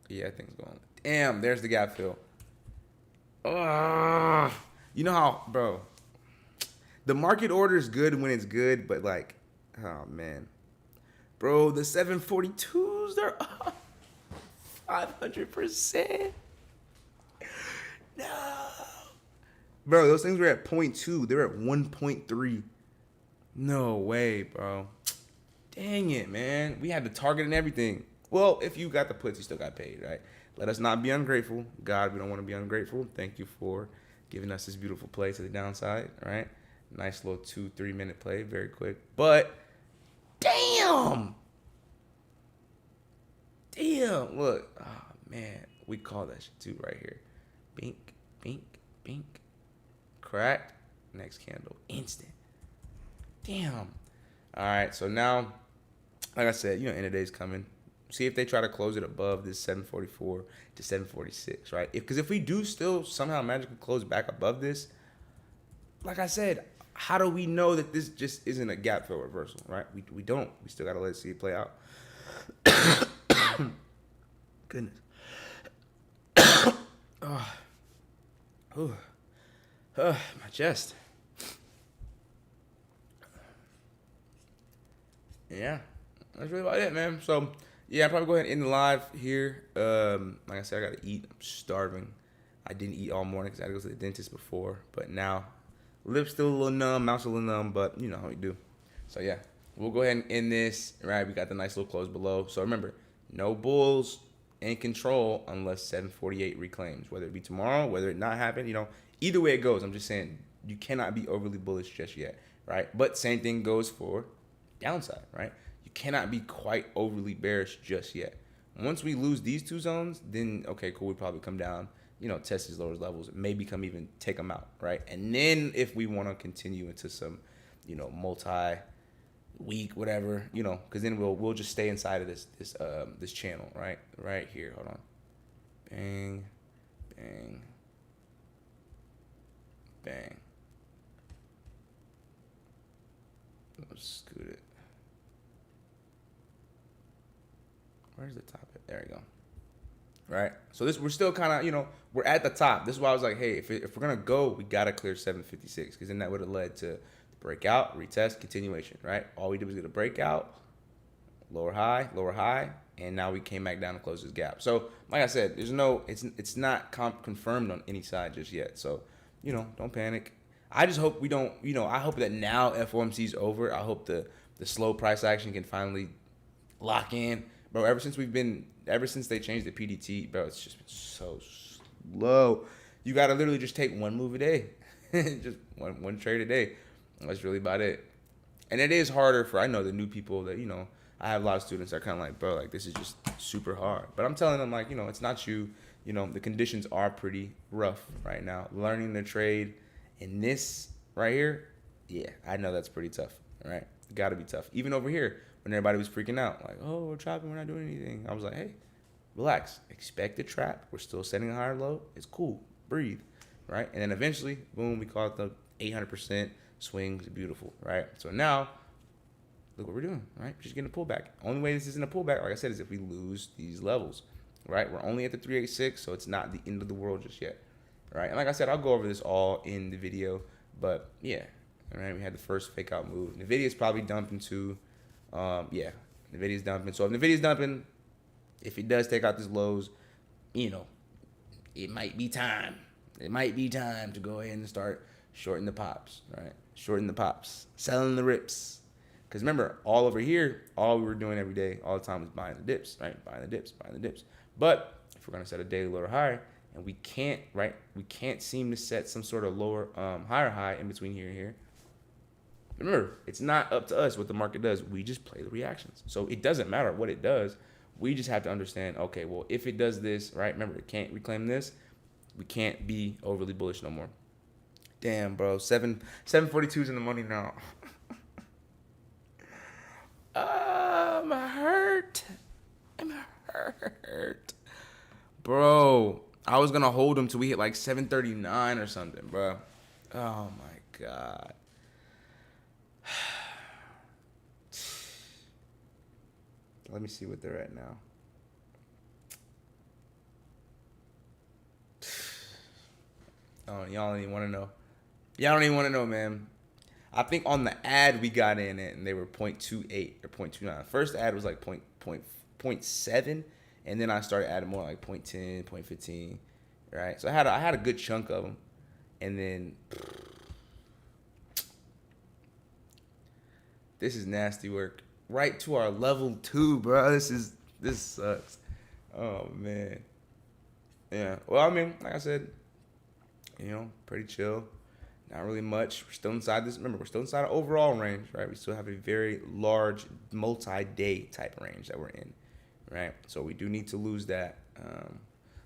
Yeah, things going. Damn, there's the gap fill. You know how, bro, the market order is good when it's good, but like, oh, man. Bro, the 742s, they're up 500%. No. Bro, those things were at 0.2. They were at 1.3. No way, bro. Dang it, man. We had the target and everything. Well, if you got the puts, you still got paid, right? Let us not be ungrateful. God, we don't want to be ungrateful. Thank you for giving us this beautiful play to the downside, right? Nice little 2-3 minute play, very quick. But, damn! Damn, look. Oh, man. We call that shit too right here. Bink, bink, bink. Cracked. Next candle. Instant. Damn. All right, so now, like I said, you know, end of day's coming. See if they try to close it above this 744 to 746, right? Because if we do still somehow magically close back above this, like I said, how do we know that this just isn't a gap fill reversal, right? We don't. We still got to let it see it play out. Goodness. My chest. Yeah, that's really about it, man. So, yeah, I'll probably go ahead and end the live here. Like I said, I got to eat. I'm starving. I didn't eat all morning because I had to go to the dentist before. But now, lips still a little numb, mouth's a little numb, but you know how we do. So, yeah, we'll go ahead and end this. Right, we got the nice little close below. So, remember, no bulls, in control unless 748 reclaims, whether it be tomorrow, whether it not happen, either way it goes. I'm just saying you cannot be overly bullish just yet, right? But same thing goes for downside, right? You cannot be quite overly bearish just yet. Once we lose these two zones, then okay, cool, we probably come down, test these lower levels, maybe take them out, right? And then if we want to continue into some, multi-week, whatever, because then we'll just stay inside of this channel, right here. Hold on, bang, bang, bang. Let's scoot it. Where's the top? There we go. Right. So we're still kind of, we're at the top. This is why I was like, hey, if we're gonna go, we gotta clear 756, because then that would have led to the breakout, retest, continuation. Right. All we did was get a breakout, lower high, and now we came back down and closed this gap. So like I said, it's not confirmed on any side just yet. So don't panic. I just hope we don't. I hope that now FOMC is over. I hope the slow price action can finally lock in. Bro, ever since they changed the PDT, bro, it's just been so slow. You gotta literally just take one move a day, just one trade a day. That's really about it. And it is harder I know the new people that I have a lot of students that are kind of like, bro, like this is just super hard. But I'm telling them like, it's not you. The conditions are pretty rough right now. Learning the trade in this right here, yeah, I know that's pretty tough. All right, got to be tough. Even over here, when everybody was freaking out, like, oh, we're trapping, we're not doing anything. I was like, hey, relax. Expect a trap. We're still setting a higher low. It's cool. Breathe, right? And then eventually, boom, we caught the 800% swings. Beautiful, right? So now, look what we're doing, right? Just getting a pullback. Only way this isn't a pullback, like I said, is if we lose these levels, right? We're only at the 386, so it's not the end of the world just yet, right? And like I said, I'll go over this all in the video, but yeah, all right, we had the first fake out move. NVIDIA's probably dumping too. Yeah, NVIDIA's dumping. So if NVIDIA's dumping, if it does take out these lows, it might be time. It might be time to go ahead and start shorting the pops, right? Shorting the pops, selling the rips. Because remember, all over here, all we were doing every day, all the time was buying the dips, right? Buying the dips. But if we're going to set a daily lower high, and we can't, right? We can't seem to set some sort of lower, higher high in between here and here. Remember, it's not up to us what the market does. We just play the reactions. So it doesn't matter what it does. We just have to understand, okay, well, if it does this, right? Remember, it can't reclaim this. We can't be overly bullish no more. Damn, bro. 742's in the money now. I'm hurt. Bro, I was going to hold him till we hit like 739 or something, bro. Oh, my God. Let me see what they're at now. Oh, y'all don't even want to know. Y'all don't even want to know, man. I think on the ad we got in it, and they were 0.28 or 0.29. First ad was like 0.7, and then I started adding more like 0.10, 0.15, right? So I had a good chunk of them, and then this is nasty work. Right to our level 2, bro. This sucks. Oh man. Yeah. Well, I mean, like I said, pretty chill. Not really much. We're still inside this. Remember, we're still inside an overall range, right? We still have a very large multi-day type range that we're in, right? So we do need to lose that.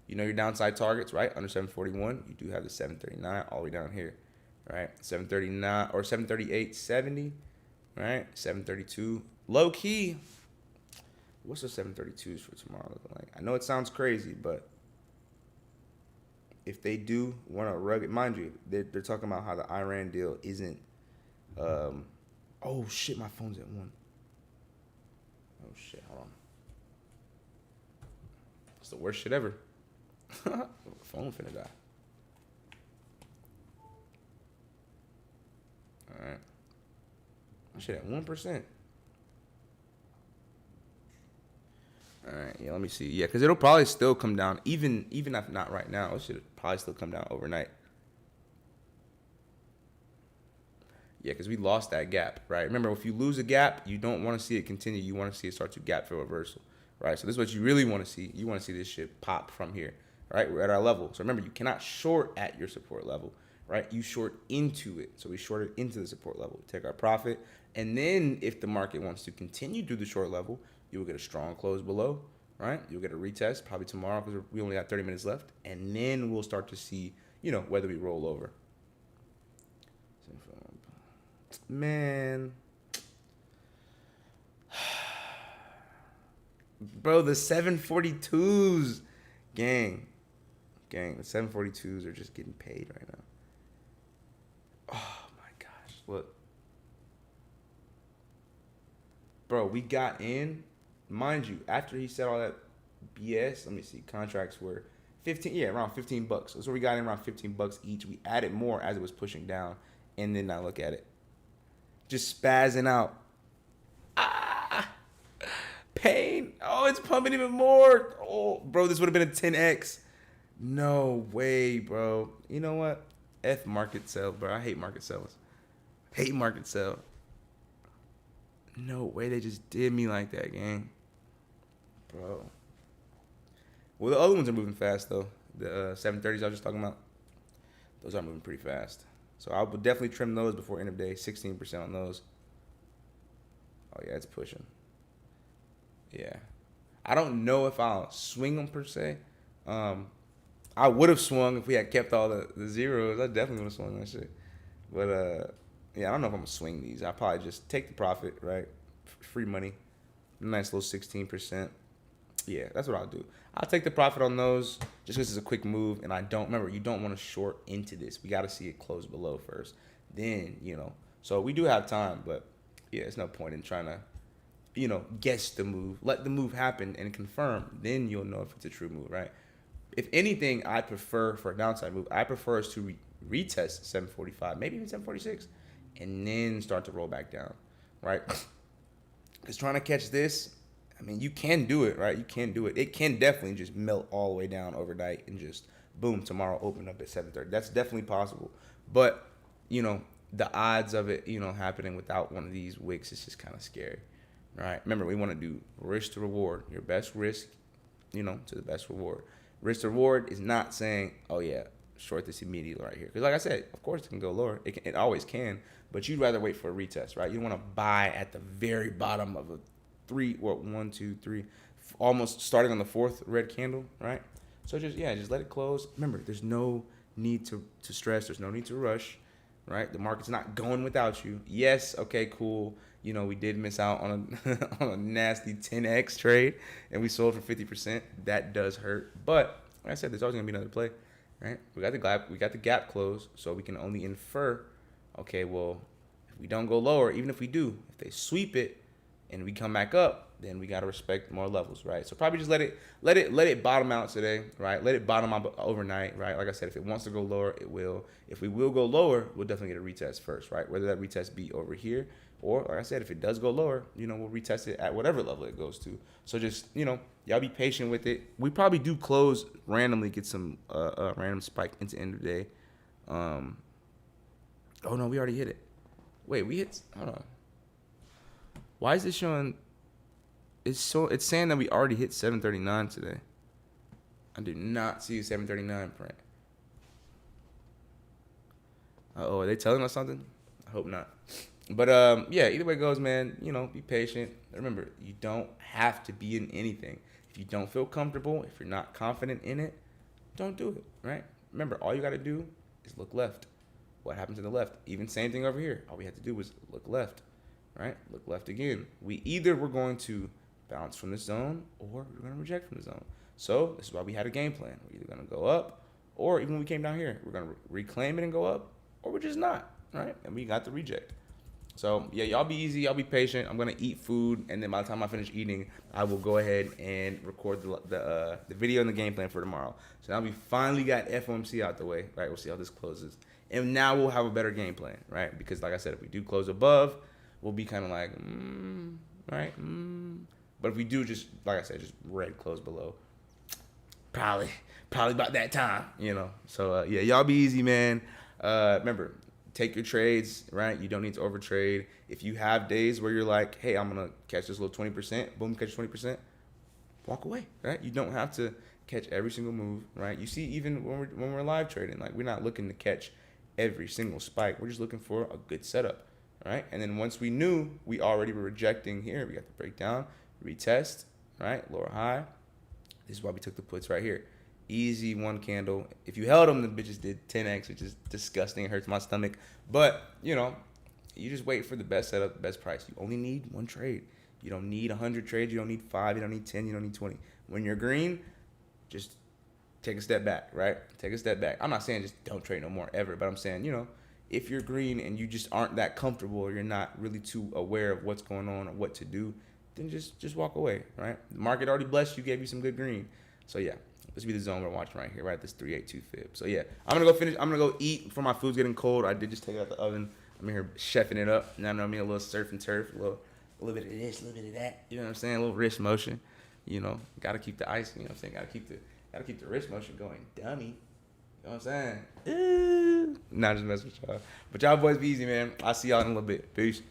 Your downside targets, right? Under 741, you do have the 739 all the way down here, right? 739 or 738.70, right? 732. Low key, what's the 732s for tomorrow looking like? I know it sounds crazy, but if they do want to rug it, mind you, they're talking about how the Iran deal isn't. Oh shit, my phone's at 1. Oh shit, hold on. It's the worst shit ever. Phone finna die. All right, my shit at 1%. All right, yeah, let me see. Yeah, because it'll probably still come down, even if not right now. It should probably still come down overnight. Yeah, because we lost that gap, right? Remember, if you lose a gap, you don't want to see it continue. You want to see it start to gap fill reversal, right? So this is what you really want to see. You want to see this shit pop from here, right? We're at our level. So remember, you cannot short at your support level, right? You short into it. So we shorted into the support level. Take our profit. And then if the market wants to continue through the short level, you will get a strong close below, right? You'll get a retest probably tomorrow because we only got 30 minutes left. And then we'll start to see, whether we roll over. Man. Bro, the 742s. Gang, the 742s are just getting paid right now. Oh, my gosh. Look. Bro, we got in. Mind you, after he said all that BS, let me see. Contracts were around $15. That's where we got in, around $15 each. We added more as it was pushing down. And then now look at it. Just spazzing out. Pain. Oh, it's pumping even more. Oh, bro, this would have been a 10x. No way, bro. You know what? F market sell, bro. I hate market sales. Hate market sell. No way they just did me like that, gang. Bro. Well, the other ones are moving fast, though. The 730s I was just talking about. Those are moving pretty fast. So I would definitely trim those before end of day. 16% on those. Oh, yeah, it's pushing. Yeah. I don't know if I'll swing them, per se. I would have swung if we had kept all the zeros. I definitely would have swung that shit. But, yeah, I don't know if I'm going to swing these. I'll probably just take the profit, right? Free money. Nice little 16%. Yeah, that's what I'll do. I'll take the profit on those just because it's a quick move. And remember, you don't want to short into this. We got to see it close below first. Then, So we do have time, but, yeah, it's no point in trying to, guess the move. Let the move happen and confirm. Then you'll know if it's a true move, right? If anything, I prefer, for a downside move, I prefer us to retest 745, maybe even 746, and then start to roll back down, right? Because trying to catch this, I mean, you can do it, right? You can do it. It can definitely just melt all the way down overnight and just, boom, tomorrow open up at 730. That's definitely possible. But, the odds of it, happening without one of these wicks is just kind of scary, right? Remember, we want to do risk to reward. Your best risk, to the best reward. Risk to reward is not saying, oh, yeah, short this immediately right here. Because like I said, of course it can go lower. It always can. But you'd rather wait for a retest, right? You don't want to buy at the very bottom of a 1, 2, 3, almost starting on the fourth red candle, right? So just let it close. Remember, there's no need to stress. There's no need to rush, right? The market's not going without you. Yes, okay, cool. We did miss out on a nasty 10x trade, and we sold for 50%. That does hurt. But like I said, there's always gonna be another play, right? We got the gap closed, so we can only infer. Okay, well, if we don't go lower, even if we do, if they sweep it and we come back up, then we gotta respect more levels, right? So probably just let it bottom out today, right? Let it bottom out overnight, right? Like I said, if it wants to go lower, it will. If we will go lower, we'll definitely get a retest first, right? Whether that retest be over here or, like I said, if it does go lower, we'll retest it at whatever level it goes to. So just, y'all be patient with it. We probably do close randomly, get some random spike into end of the day. Oh no, we already hit it. Wait, hold on. Why is this showing? It's saying that we already hit 739 today. I do not see 739 print. Uh-oh, are they telling us something? I hope not. But yeah, either way it goes, man, be patient. Remember, you don't have to be in anything. If you don't feel comfortable, if you're not confident in it, don't do it, right? Remember, all you got to do is look left. What happened to the left? Even same thing over here. All we had to do was look left, right? Look left again. We're going to bounce from the zone or we're going to reject from the zone. So this is why we had a game plan. We're either going to go up or even when we came down here, we're going to reclaim it and go up or we're just not, right? And we got the reject. So yeah, y'all be easy. Y'all be patient. I'm going to eat food. And then by the time I finish eating, I will go ahead and record the video and the game plan for tomorrow. So now we finally got FOMC out the way, right? We'll see how this closes. And now we'll have a better game plan, right? Because like I said, if we do close above, we'll be kind of like, right? But if we do just, like I said, just red close below, probably about that time, So yeah, y'all be easy, man. Remember, take your trades, right? You don't need to overtrade. If you have days where you're like, hey, I'm going to catch this little 20%, boom, catch 20%, walk away, right? You don't have to catch every single move, right? You see, even when we're live trading, like, we're not looking to catch every single spike. We're just looking for a good setup, right? And then once we knew, we already were rejecting here. We got the breakdown, retest, right? Lower high. This is why we took the puts right here. Easy one candle. If you held them, the bitches did 10x, which is disgusting. It hurts my stomach. But, you know, you just wait for the best setup, the best price. You only need one trade. You don't need 100 trades. You don't need 5. You don't need 10. You don't need 20. When you're green, just take a step back, right? Take a step back. I'm not saying just don't trade no more ever, but I'm saying, you know, if you're green and you just aren't that comfortable or you're not really too aware of what's going on or what to do, then just walk away, right? The market already blessed you, gave you some good green. So, yeah, this will be the zone we're watching right here, right? This 382 fib. So, yeah, I'm going to go finish. I'm going to go eat before my food's getting cold. I did just take it out the oven. I'm here chefing it up. Now I know I mean, a little surf and turf, a little bit of this, a little bit of that. You know what I'm saying? A little wrist motion. You know, got to keep the ice, you know what I'm saying? Got to keep the wrist motion going, dummy. You know what I'm saying? Not just mess with y'all. But y'all boys be easy, man. I'll see y'all in a little bit. Peace.